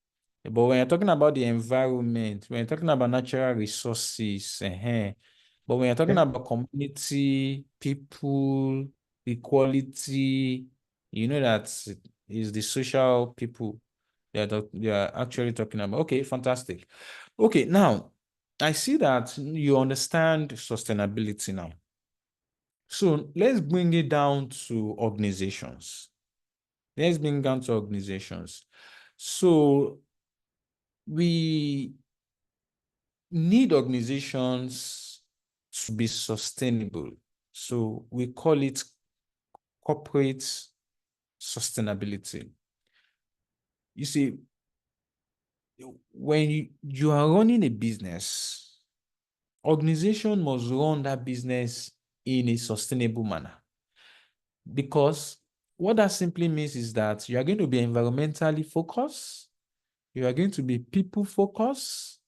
but when you're talking about the environment, when you're talking about natural resources, but when you're talking about community, people, equality, you know that is the social people that they are actually talking about. Okay, fantastic. Okay, now I see that you understand sustainability now. So let's bring it down to organizations. Let's bring it down to organizations. So we need organizations to be sustainable. So we call it corporate sustainability. You see, when you are running a business, organization must run that business in a sustainable manner. Because what that simply means is that you are going to be environmentally focused, you are going to be people focused,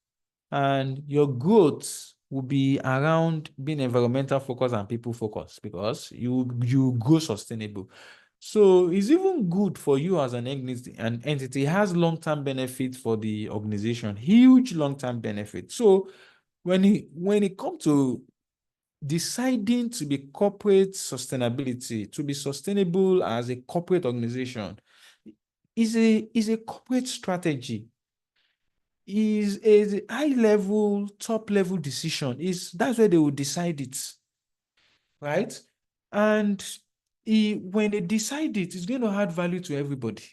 and your growth will be around being environmental focused and people focused because you grow sustainable. So it's even good for you as an entity. It has long-term benefit for the organization, huge long-term benefit. So when it comes to deciding to be corporate sustainability, to be sustainable as a corporate organization, is a corporate strategy, is a high-level, top-level decision. That's where they will decide it, right? And when they decide it, it's going to add value to everybody,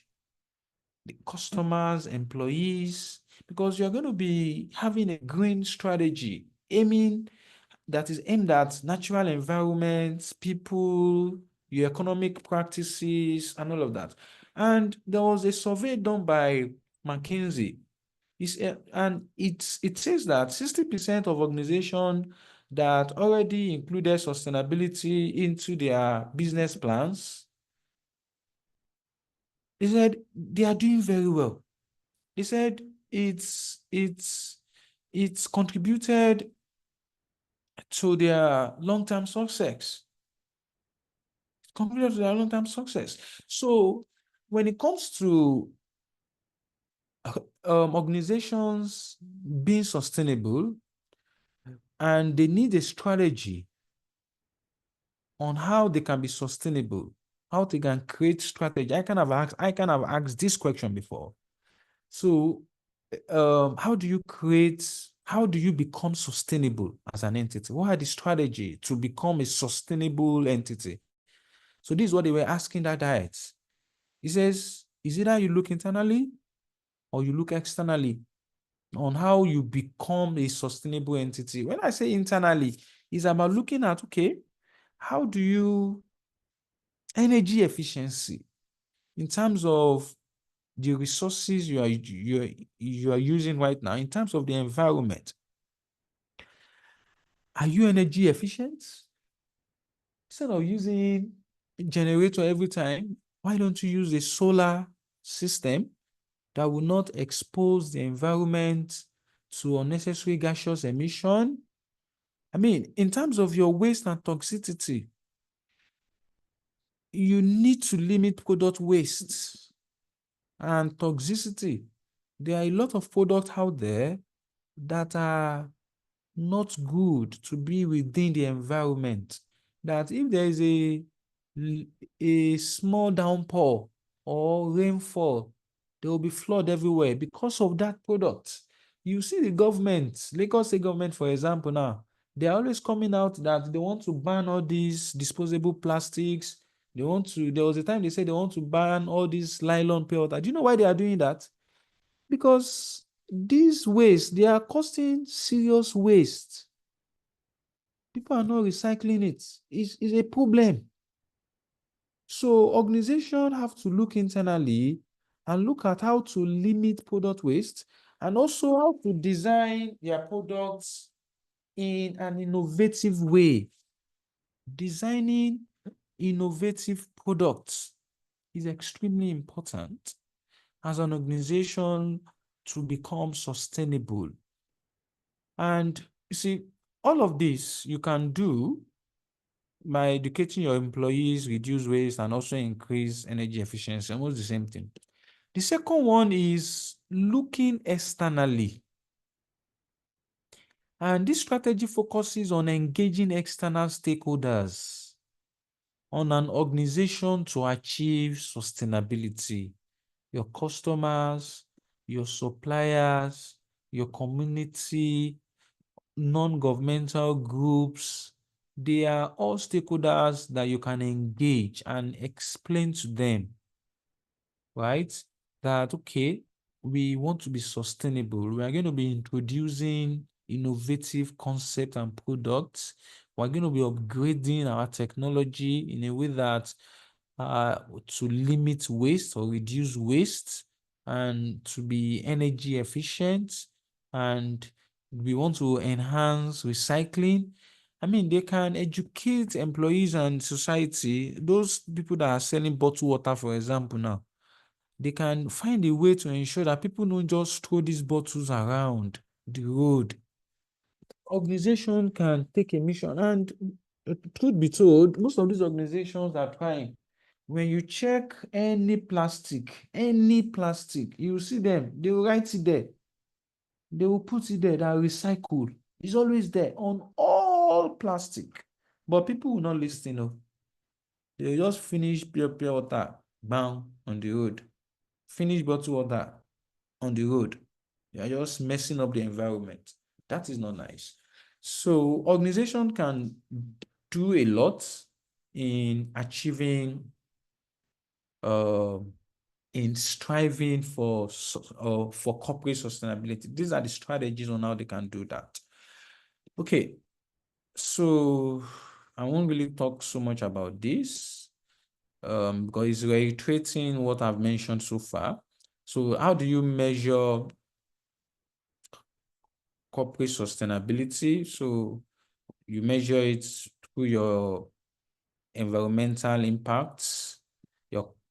the customers, employees, because you're going to be having a green strategy, that is aimed at natural environments, people, your economic practices, and all of that. And there was a survey done by McKinsey. It says that 60% of organizations that already included sustainability into their business plans, they said they are doing very well. They said it's contributed to their long-term success. Contributed to their long-term success. So when it comes to organizations being sustainable, and they need a strategy on how they can be sustainable, how they can create strategy. I kind of asked this question before. So how do you become sustainable as an entity? What are the strategy to become a sustainable entity? So this is what they were asking that diet. He says, is either you look internally or you look externally on how you become a sustainable entity. When I say internally, it's about looking at, okay, how do you energy efficiency in terms of the resources you are using right now, in terms of the environment. Are you energy efficient? Instead of using a generator every time, why don't you use a solar system that will not expose the environment to unnecessary gaseous emission? I mean, in terms of your waste and toxicity, you need to limit product waste and toxicity. There are a lot of products out there that are not good to be within the environment, that if there is a small downpour or rainfall, there will be flood everywhere because of that product. You see the government, Lagos State government, for example, now, they're always coming out that they want to ban all these disposable plastics. There was a time they said they want to ban all these nylon powder. Do you know why they are doing that? Because these waste, they are causing serious waste. People are not recycling it. It's a problem. So organizations have to look internally and look at how to limit product waste and also how to design their products in an innovative way. Designing innovative products is extremely important as an organization to become sustainable. And you see, all of this you can do by educating your employees, reduce waste, and also increase energy efficiency. Almost the same thing. The second one is looking externally. And this strategy focuses on engaging external stakeholders on an organization to achieve sustainability. Your customers, your suppliers, your community, non-governmental groups. They are all stakeholders that you can engage and explain to them, right? That, okay, we want to be sustainable. We are going to be introducing innovative concepts and products. We're going to be upgrading our technology in a way that to limit waste or reduce waste and to be energy efficient, and we want to enhance recycling. I mean, they can educate employees and society, those people that are selling bottled water, for example, now. They can find a way to ensure that people don't just throw these bottles around the road. Organization can take a mission, and truth be told, most of these organizations are trying. When you check any plastic, you see them, they will write it there. They will put it there that recycled. It's always there on all plastic. But people will not listen. They will just finish pure water, bang, on the road. Finish bottled water on the road. You are just messing up the environment. That is not nice. So organization can do a lot in achieving in striving for corporate sustainability. These are the strategies on how they can do that. Okay, so I won't really talk so much about this because it's reiterating what I've mentioned so far. So how do you measure corporate sustainability? So you measure it through your environmental impacts,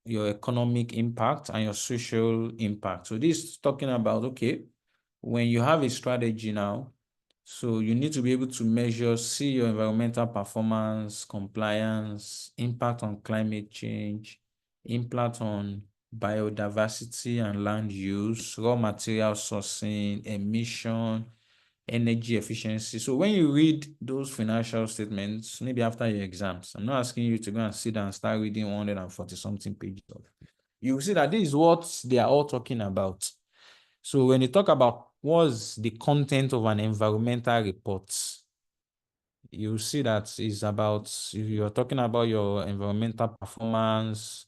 your economic impact, and your social impact. So this is talking about, okay, when you have a strategy now, so you need to be able to measure, see your environmental performance, compliance, impact on climate change, impact on biodiversity and land use, raw material sourcing, emission, energy efficiency. So when you read those financial statements, maybe after your exams, I'm not asking you to go and sit down and start reading 140 something pages of it. You see that this is what they are all talking about. So when you talk about what's the content of an environmental report, you see that is about, you're talking about your environmental performance,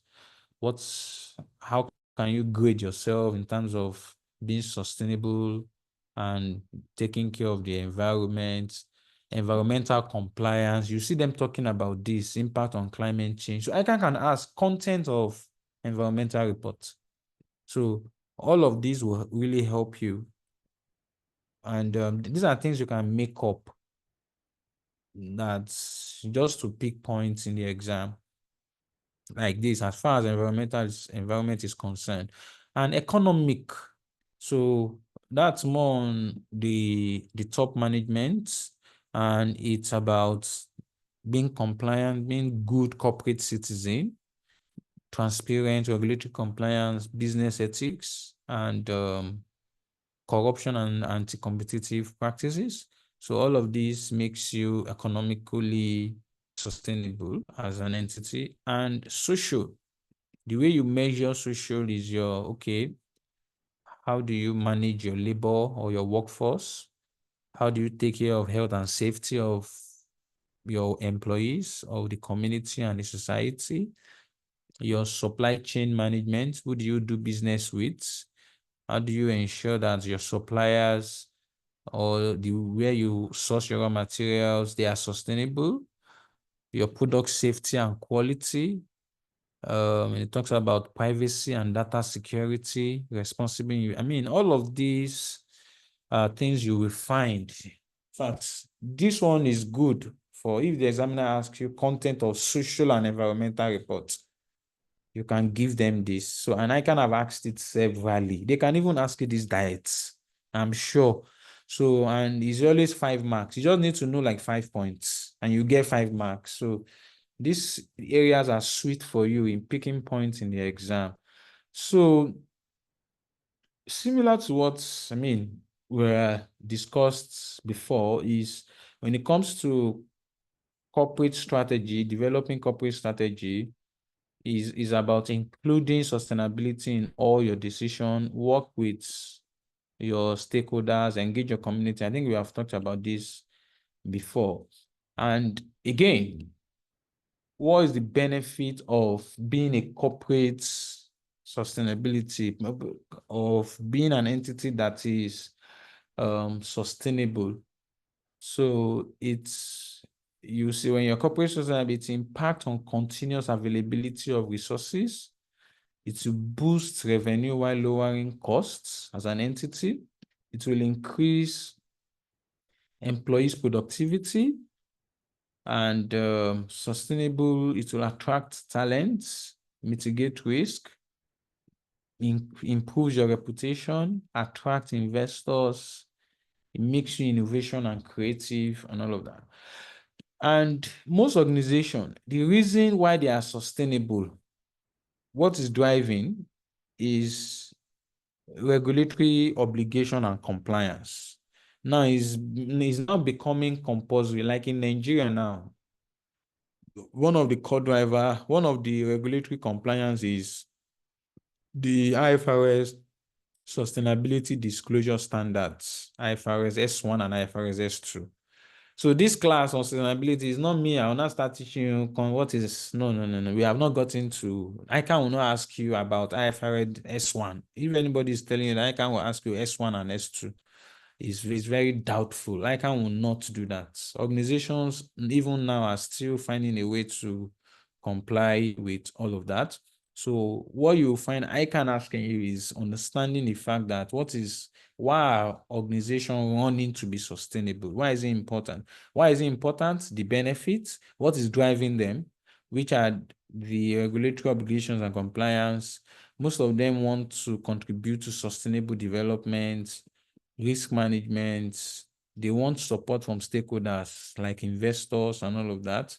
how can you grade yourself in terms of being sustainable and taking care of the environment, environmental compliance. You see them talking about this, impact on climate change. So I can ask content of environmental reports. So all of these will really help you. And these are things you can make up, that's just to pick points in the exam like this, as far as environment is concerned. And economic, so that's more on the top management, and it's about being compliant, being good corporate citizen, transparent, regulatory compliance, business ethics, and corruption and anti-competitive practices. So all of this makes you economically sustainable as an entity. And social, the way you measure social is okay, how do you manage your labor or your workforce? How do you take care of health and safety of your employees, of the community and the society? Your supply chain management, who do you do business with? How do you ensure that your suppliers or where you source your raw materials, they are sustainable? Your product safety and quality. It talks about privacy and data security, responsible. I mean, all of these things you will find. In fact, this one is good for if the examiner asks you content of social and environmental reports. You can give them this. So, and I can have asked it severally. They can even ask you these diets, I'm sure. So, and it's always 5 marks. You just need to know like 5 points and you get 5 marks. So these areas are sweet for you in picking points in the exam. So similar to what, were discussed before, is when it comes to corporate strategy, developing corporate strategy, is about including sustainability in all your decision, work with your stakeholders, engage your community. I think we have talked about this before. And again, what is the benefit of being a corporate sustainability, of being an entity that is sustainable? So it's, you see, when your corporate sustainability impact on continuous availability of resources, it will boost revenue while lowering costs as an entity. It will increase employees' productivity and sustainable. It will attract talents, mitigate risk, improve your reputation, attract investors. It makes you innovation and creative and all of that. And most organizations, the reason why they are sustainable, what is driving is regulatory obligation and compliance. Now is now becoming compulsory. Like in Nigeria now, one of the core driver, one of the regulatory compliance is the IFRS Sustainability Disclosure Standards, IFRS S1 and IFRS S2. So this class on sustainability is not me. I will not start teaching you what is, no. We have not gotten to, ICANN will not ask you about IFRS S1. If anybody is telling you that ICANN will ask you S1 and S2, it's very doubtful. ICANN will not do that. Organizations, even now, are still finding a way to comply with all of that. So what you find ICANN asking you is understanding the fact that why are organizations wanting to be sustainable? Why is it important? Why is it important? The benefits, what is driving them, which are the regulatory obligations and compliance. Most of them want to contribute to sustainable development, risk management. They want support from stakeholders like investors and all of that,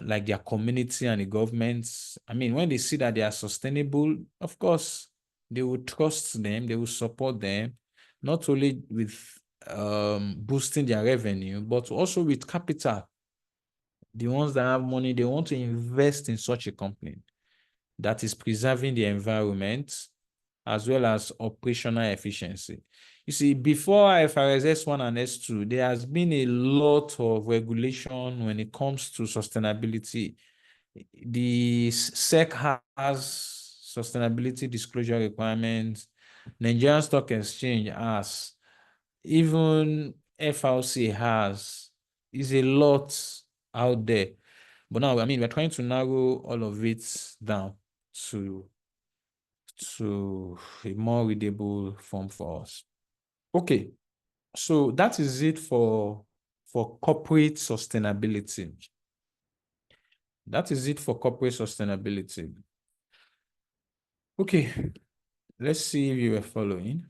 like their community and the governments. I mean, when they see that they are sustainable, of course, they will trust them, they will support them, not only with boosting their revenue, but also with capital. The ones that have money, they want to invest in such a company that is preserving the environment as well as operational efficiency. You see, before IFRS S1 and S2, there has been a lot of regulation when it comes to sustainability. The SEC has sustainability disclosure requirements. Nigerian Stock Exchange has. Even FRC has. Is a lot out there. But now, I mean, we're trying to narrow all of it down to a more readable form for us. Okay, so that is it for corporate sustainability. That is it for corporate sustainability. Okay, let's see if you were following.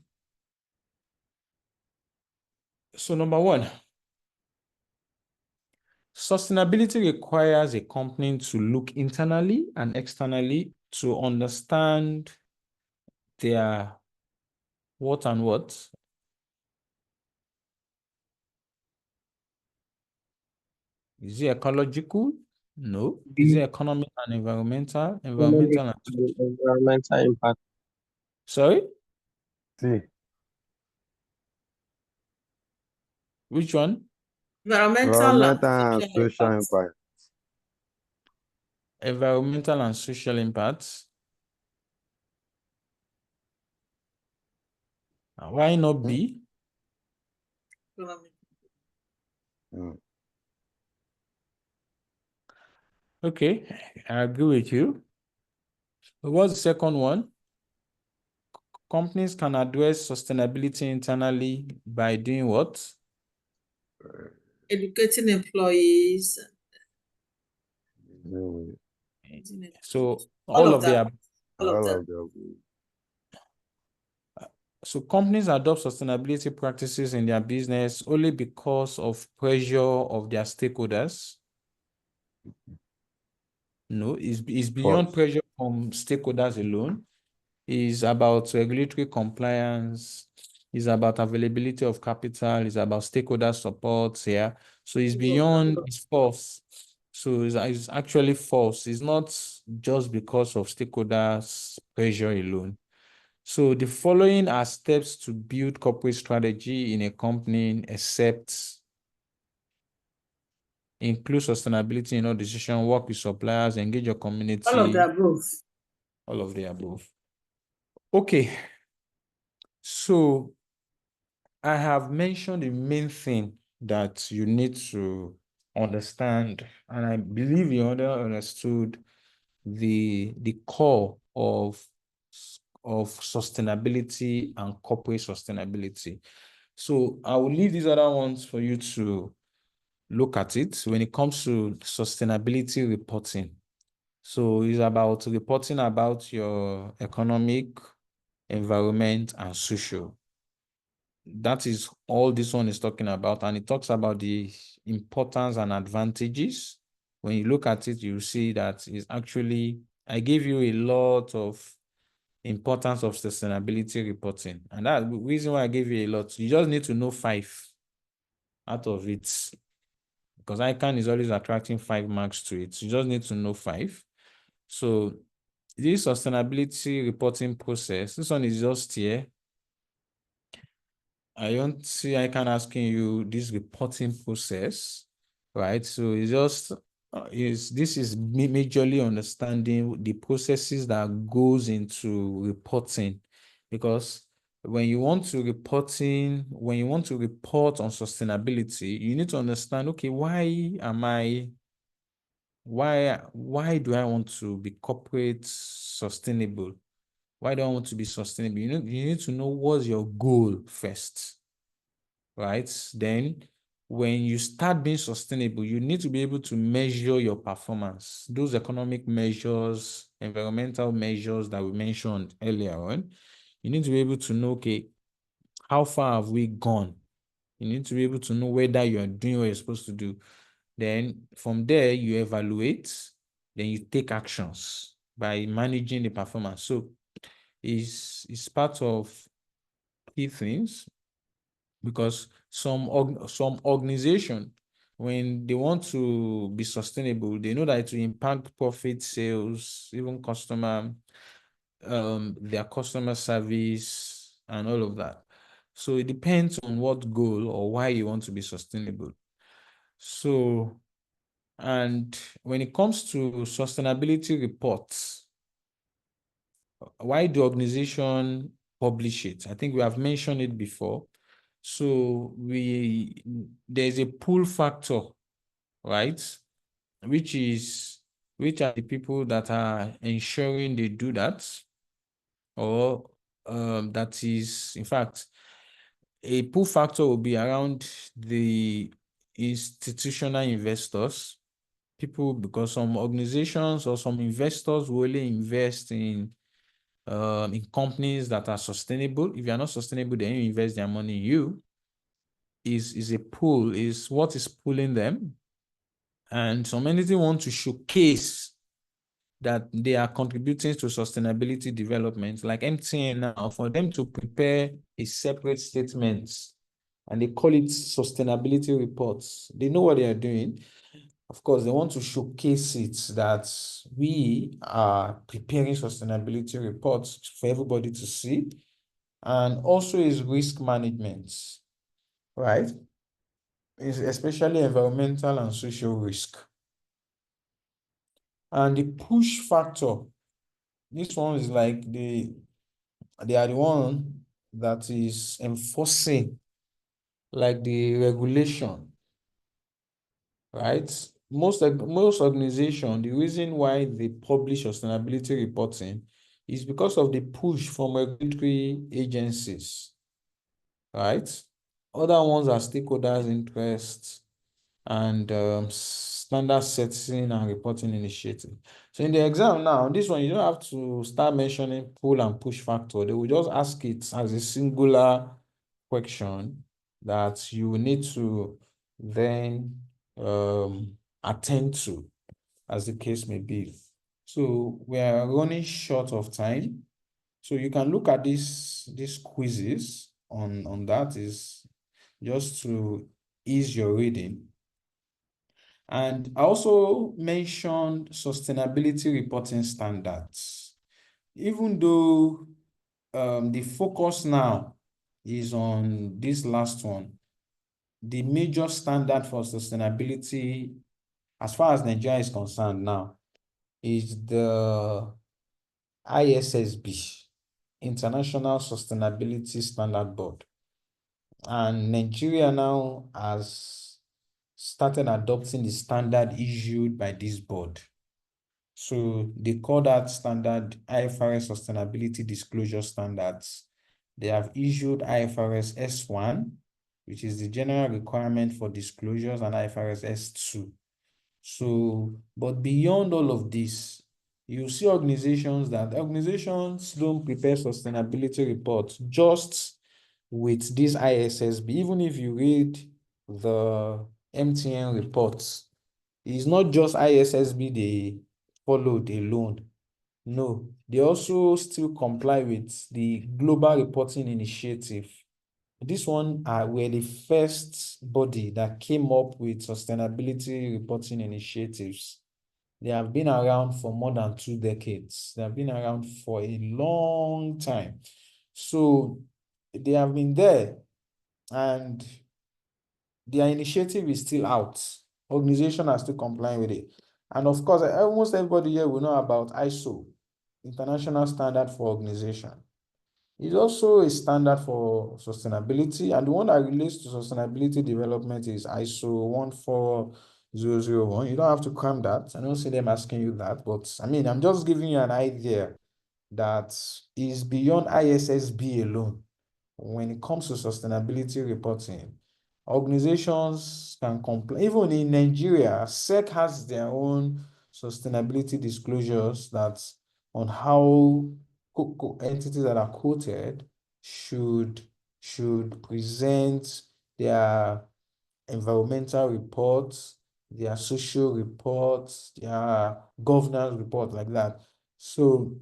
So number one, sustainability requires a company to look internally and externally to understand their what and what. Is it ecological? No. Is it economic and environmental? Environmental and environmental impact. sorry? See, Which one? Environmental and environmental and social impact. impact. Environmental and social impacts. Why not B? Economic. Mm. Okay, I agree with you. What's the second one? Companies can address sustainability internally by doing what? Educating employees. Mm. So all of that. All of All that. of them. So companies adopt sustainability practices in their business only because of pressure of their stakeholders. No, it's beyond False. pressure from stakeholders alone. It's about regulatory compliance. It's about availability of capital. It's about stakeholder support here. So it's beyond, it's false. So it's actually false. It's not just because of stakeholders' pressure alone. So the following are steps to build corporate strategy in a company, except include sustainability in all decision, work with suppliers, engage your community. All of the above. All of the above. Okay. So I have mentioned the main thing that you need to understand, and I believe you understood the core of sustainability and corporate sustainability. So I will leave these other ones for you to look at it when it comes to sustainability reporting. So it's about reporting about your economic, environment, and social. That is all this one is talking about. And it talks about the importance and advantages. When you look at it, you see that it's actually, I gave you a lot of importance of sustainability reporting. And that's the reason why I gave you a lot. You just need to know 5 out of it, because ICANN is always attracting 5 marks to it. You just need to know 5. So this sustainability reporting process, this one is just here. I don't see ICANN asking you this reporting process, right? So it's just, this is majorly understanding the processes that goes into reporting, because when you want to report on sustainability, you need to understand, okay, why do I want to be corporate sustainable? Why do I want to be sustainable? You need to know what's your goal first, right? Then when you start being sustainable, you need to be able to measure your performance. Those economic measures, environmental measures that we mentioned earlier on, you need to be able to know, okay, how far have we gone? You need to be able to know whether you are doing what you're supposed to do. Then from there, you evaluate, then you take actions by managing the performance. So it's part of key things, because some organization, when they want to be sustainable, they know that it will impact profit, sales, even their customer service and all of that. So it depends on what goal or why you want to be sustainable. So, and when it comes to sustainability reports, why do organizations publish it? I think we have mentioned it before. So there's a pull factor, right? Which are the people that are ensuring they do that, or that is, in fact, a pull factor will be around the institutional investors, people, because some organizations or some investors will only invest in companies that are sustainable. If you are not sustainable, then you invest their money in you. Is a pull, is what is pulling them. And some entity want to showcase that they are contributing to sustainability development, like MTN now, for them to prepare a separate statement, and they call it sustainability reports. They know what they are doing. Of course, they want to showcase it that we are preparing sustainability reports for everybody to see. And also is risk management, right? Is especially environmental and social risk. And the push factor, this one is like they are the one that is enforcing like the regulation, right? Most organizations, the reason why they publish sustainability reporting is because of the push from regulatory agencies, right? Other ones are stakeholders' interests and standard setting and reporting initiative. So in the exam now, this one, you don't have to start mentioning pull and push factor. They will just ask it as a singular question that you need to then attend to, as the case may be. So we are running short of time. So you can look at these quizzes on that, is just to ease your reading. And I also mentioned sustainability reporting standards. Even though the focus now is on this last one. The major standard for sustainability, as far as Nigeria is concerned now, is the ISSB, International Sustainability Standard Board. And Nigeria now has started adopting the standard issued by this board. So they call that standard IFRS Sustainability Disclosure Standards. They have issued IFRS S1, which is the general requirement for disclosures, and IFRS S2. So, but beyond all of this, you see organizations don't prepare sustainability reports just with this ISSB. Even if you read the MTN reports, it's not just ISSB they followed alone. No, they also still comply with the Global Reporting Initiative. This one were the first body that came up with sustainability reporting initiatives. They have been around for more than 2 decades. They have been around for a long time. So they have been there, and their initiative is still out. Organizations are still complying with it. And of course, almost everybody here will know about ISO, International Standard for Organization. It's also a standard for sustainability, and the one that relates to sustainability development is ISO 14001. You don't have to cram that. I don't see them asking you that, but I mean, I'm just giving you an idea that is beyond ISSB alone. When it comes to sustainability reporting, organizations can comply. Even in Nigeria, SEC has their own sustainability disclosures that's on how entities that are quoted should present their environmental reports, their social reports, their governance report, like that. So,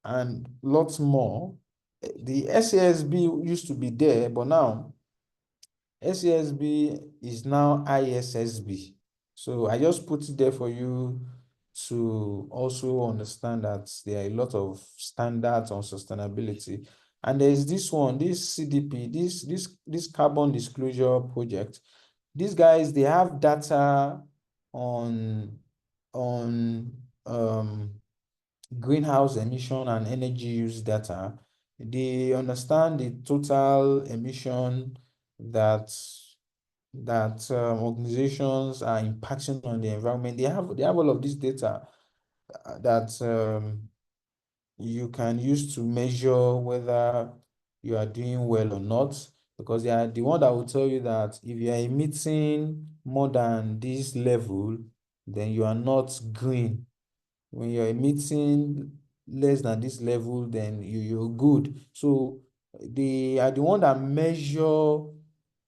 and lots more. The SASB used to be there, but now SASB is now ISSB. So I just put it there for you to also understand that there are a lot of standards on sustainability. And there's this one, this CDP, this Carbon Disclosure Project. These guys, they have data on greenhouse emission and energy use data. They understand the total emission that organizations are impacting on the environment. They have all of this data that you can use to measure whether you are doing well or not, because they are the one that will tell you that if you are emitting more than this level, then you are not green. When you're emitting less than this level, then you're good. So they are the one that measure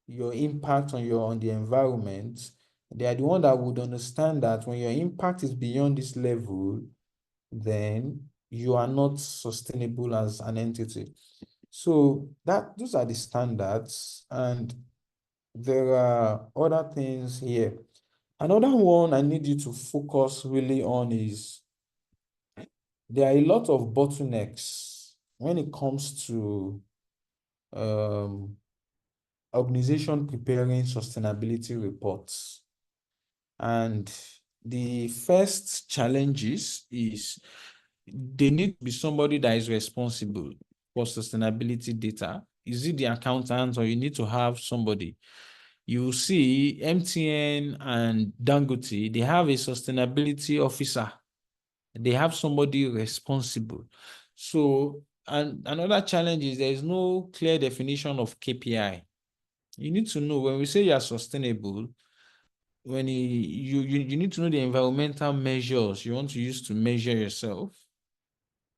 your impact on the environment. They are the one that would understand that when your impact is beyond this level, then you are not sustainable as an entity. So those are the standards, and there are other things here. Another one I need you to focus really on is there are a lot of bottlenecks when it comes to organization preparing sustainability reports. And the first challenges is they need to be somebody that is responsible for sustainability data. Is it the accountant, or you need to have somebody? You see MTN and Dangote, they have a sustainability officer. They have somebody responsible. So, and another challenge is there is no clear definition of KPI. You need to know, when we say you are sustainable, when you need to know the environmental measures you want to use to measure yourself.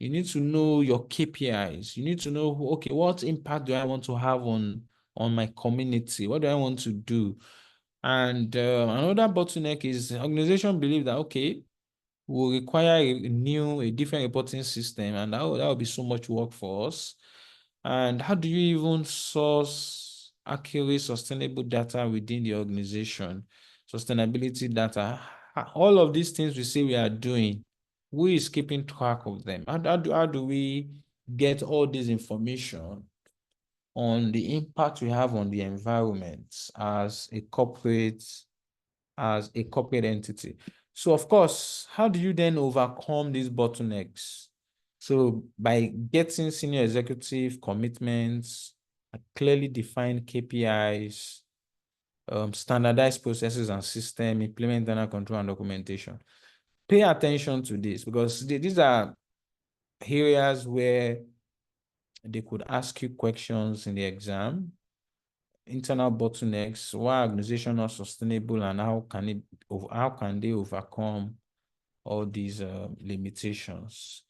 You need to know your KPIs. You need to know, okay, what impact do I want to have on my community? What do I want to do? And another bottleneck is organization believe that, okay, will require a different reporting system, and that will be so much work for us. And how do you even source accurate, sustainable data within the organization? Sustainability data, all of these things we say we are doing, who is keeping track of them? How do we get all this information on the impact we have on the environment as a corporate entity. So of course, how do you then overcome these bottlenecks? So by getting senior executive commitments, clearly defined KPIs, standardized processes and system, implement internal control and documentation. Pay attention to this because these are areas where they could ask you questions in the exam. Internal bottlenecks, why organization not sustainable, and how can they overcome all these limitations.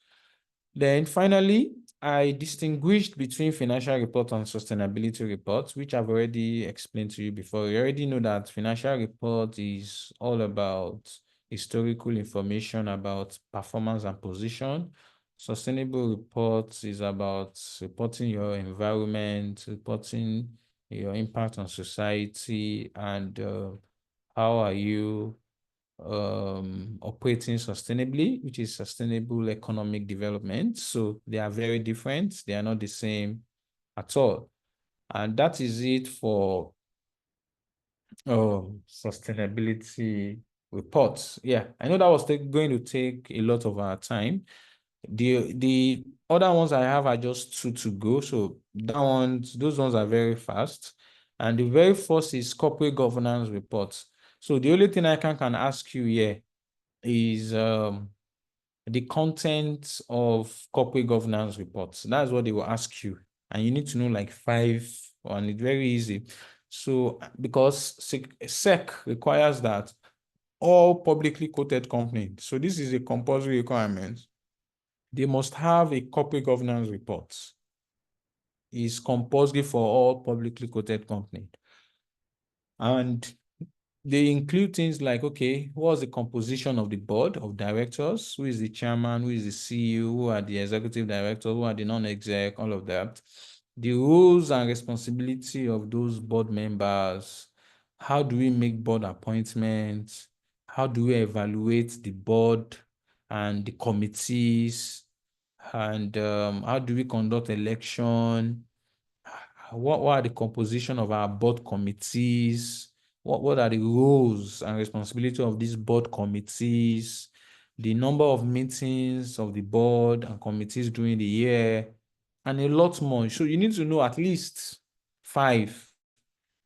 Then finally, I distinguished between financial report and sustainability reports, which I've already explained to you before. You already know that financial report is all about historical information about performance and position. Sustainable reports is about reporting your environment, reporting your impact on society, and how are you operating sustainably, which is sustainable economic development. So they are very different. They are not the same at all. And that is it for sustainability reports. Yeah, I know that was going to take a lot of our time. The other ones I have are just 2 to go. So those ones are very fast. And the very first is corporate governance reports. So the only thing I can ask you here is the content of corporate governance reports. That's what they will ask you. And you need to know like 5, and it's very easy. So because SEC requires that all publicly quoted companies, so this is a compulsory requirement, they must have a corporate governance report. It's compulsory for all publicly quoted companies. And they include things like, okay, what's the composition of the board of directors? Who is the chairman? Who is the CEO? Who are the executive directors? Who are the non-exec? All of that. The roles and responsibility of those board members. How do we make board appointments? How do we evaluate the board and the committees? And how do we conduct election? What are the composition of our board committees? What are the roles and responsibility of these board committees? The number of meetings of the board and committees during the year, and a lot more. So you need to know at least 5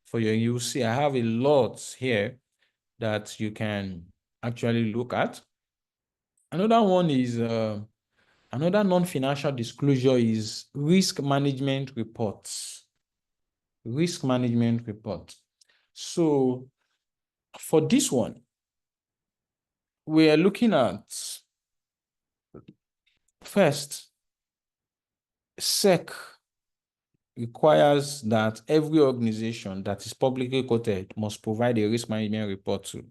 for your UC. I have a lot here that you can actually look at. Another one is another non-financial disclosure is risk management reports. Risk management report. So for this one, we are looking at first, SEC requires that every organization that is publicly quoted must provide a risk management report to.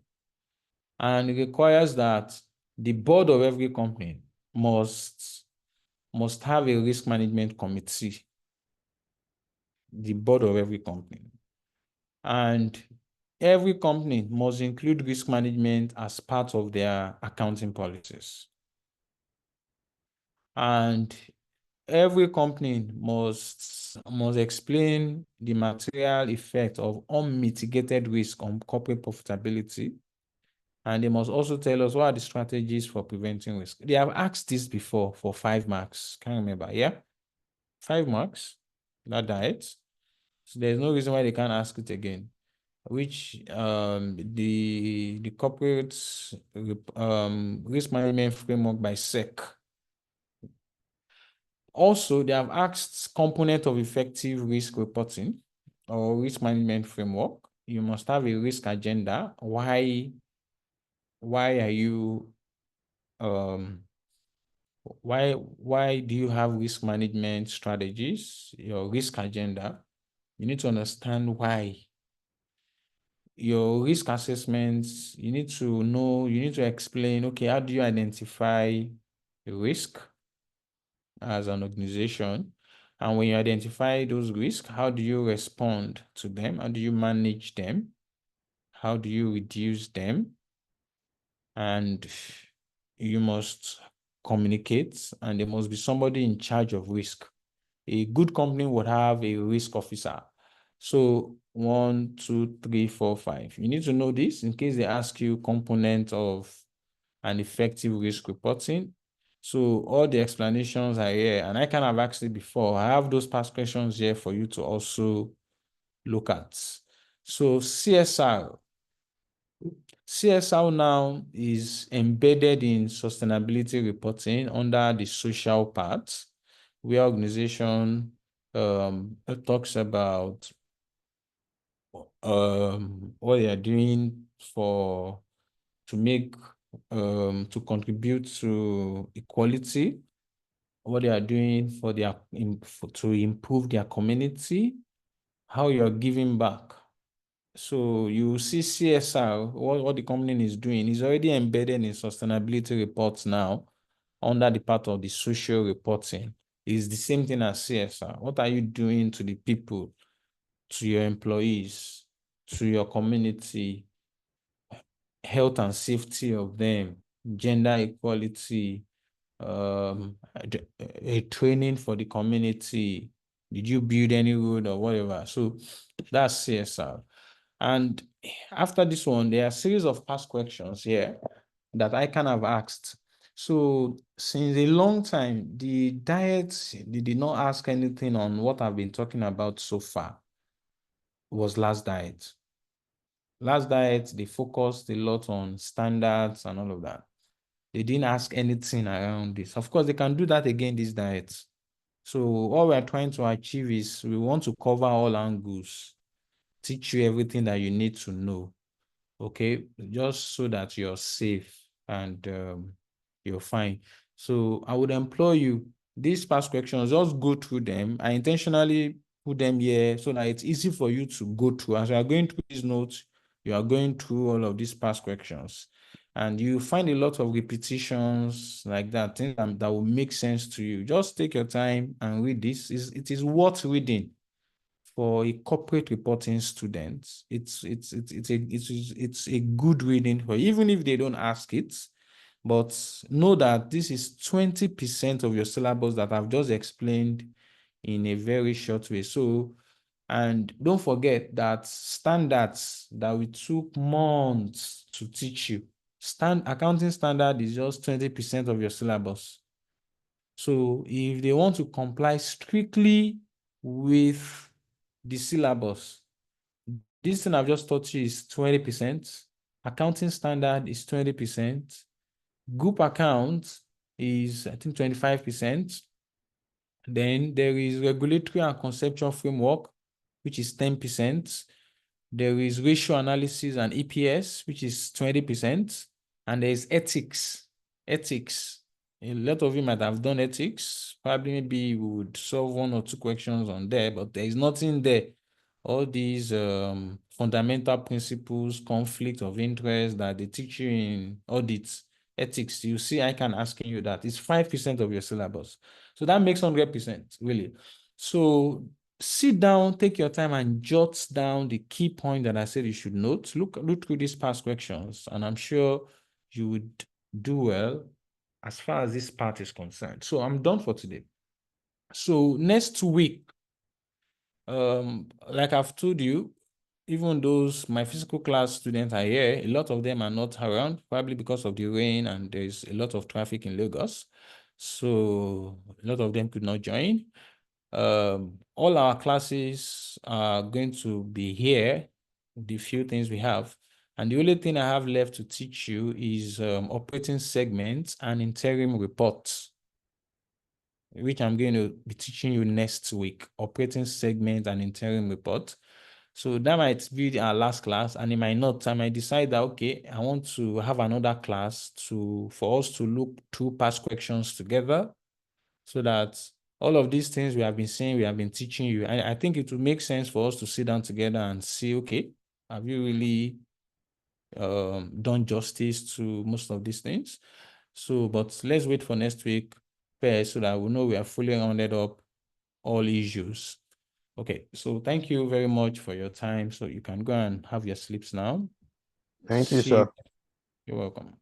And it requires that the board of every company must have a risk management committee. The board of every company. And every company must include risk management as part of their accounting policies. And every company must explain the material effect of unmitigated risk on corporate profitability. And they must also tell us what are the strategies for preventing risk. They have asked this before for 5 marks. Can't remember, yeah? 5 marks, that diet. So there's no reason why they can't ask it again. Which the corporate risk management framework by SEC. Also, they have asked component of effective risk reporting or risk management framework. You must have a risk agenda. Why are you why do you have risk management strategies, your risk agenda? You need to understand why. Your risk assessments, you need to explain, okay, how do you identify a risk as an organization? And when you identify those risks, how do you respond to them? How do you manage them? How do you reduce them? And you must communicate, and there must be somebody in charge of risk. A good company would have a risk officer. So 1, 2, 3, 4, 5. You need to know this in case they ask you component of an effective risk reporting. So all the explanations are here, and I kind of asked it before. I have those past questions here for you to also look at. So CSR. CSR now is embedded in sustainability reporting under the social part, where organization talks about what they are doing to contribute to equality, what they are doing to improve their community, how you are giving back. So you see CSR, what the company is doing is already embedded in sustainability reports now under the part of the social reporting. It's the same thing as CSR. What are you doing to the people, to your employees, to your community, health and safety of them, gender equality, a training for the community? Did you build any road or whatever? So that's CSR. And after this one, there are a series of past questions here that I kind of asked. So since a long time, the diet, they did not ask anything on what I've been talking about so far. Was last diet. Last diet, they focused a lot on standards and all of that. They didn't ask anything around this. Of course, they can do that again, this diet. So all we're trying to achieve is we want to cover all angles, teach you everything that you need to know, okay? Just so that you're safe and you're fine. So I would implore you, these past questions, just go through them. I intentionally put them here so that it's easy for you to go through. As you are going through these notes, you are going through all of these past questions. And you find a lot of repetitions like that, things that will make sense to you. Just take your time and read this. It is worth reading for a corporate reporting student. It's a good reading for you, even if they don't ask it. But know that this is 20% of your syllabus that I've just explained in a very short way. So, and don't forget that standards that we took months to teach you, accounting standard is just 20% of your syllabus. So if they want to comply strictly with the syllabus, this thing I've just taught you is 20%. Accounting standard is 20%. Group account is, I think, 25%. Then there is regulatory and conceptual framework, which is 10%. There is ratio analysis and EPS, which is 20%. And there is ethics. Ethics. A lot of you might have done ethics. Probably maybe we would solve 1 or 2 questions on there, but there is nothing there. All these fundamental principles, conflict of interest that they teach you in audits, ethics, you see, I can asking you that. It's 5% of your syllabus. So that makes 100%, really. So sit down, take your time and jot down the key point that I said you should note. Look through these past questions, and I'm sure you would do well as far as this part is concerned. So I'm done for today. So next week, like I've told you, even those my physical class students are here, a lot of them are not around, probably because of the rain and there's a lot of traffic in Lagos. So a lot of them could not join. All our classes are going to be here, the few things we have. And the only thing I have left to teach you is operating segments and interim reports, which I'm going to be teaching you next week, operating segment and interim report. So that might be our last class, and it might not. I might decide that, okay, I want to have another class for us to look through past questions together, so that all of these things we have been saying, we have been teaching you. I think it will make sense for us to sit down together and see, okay, have you really done justice to most of these things? So, but let's wait for next week first so that we know we are fully rounded up all issues. Okay, so thank you very much for your time. So you can go and have your sleeps now. Thank you, sir. You're welcome.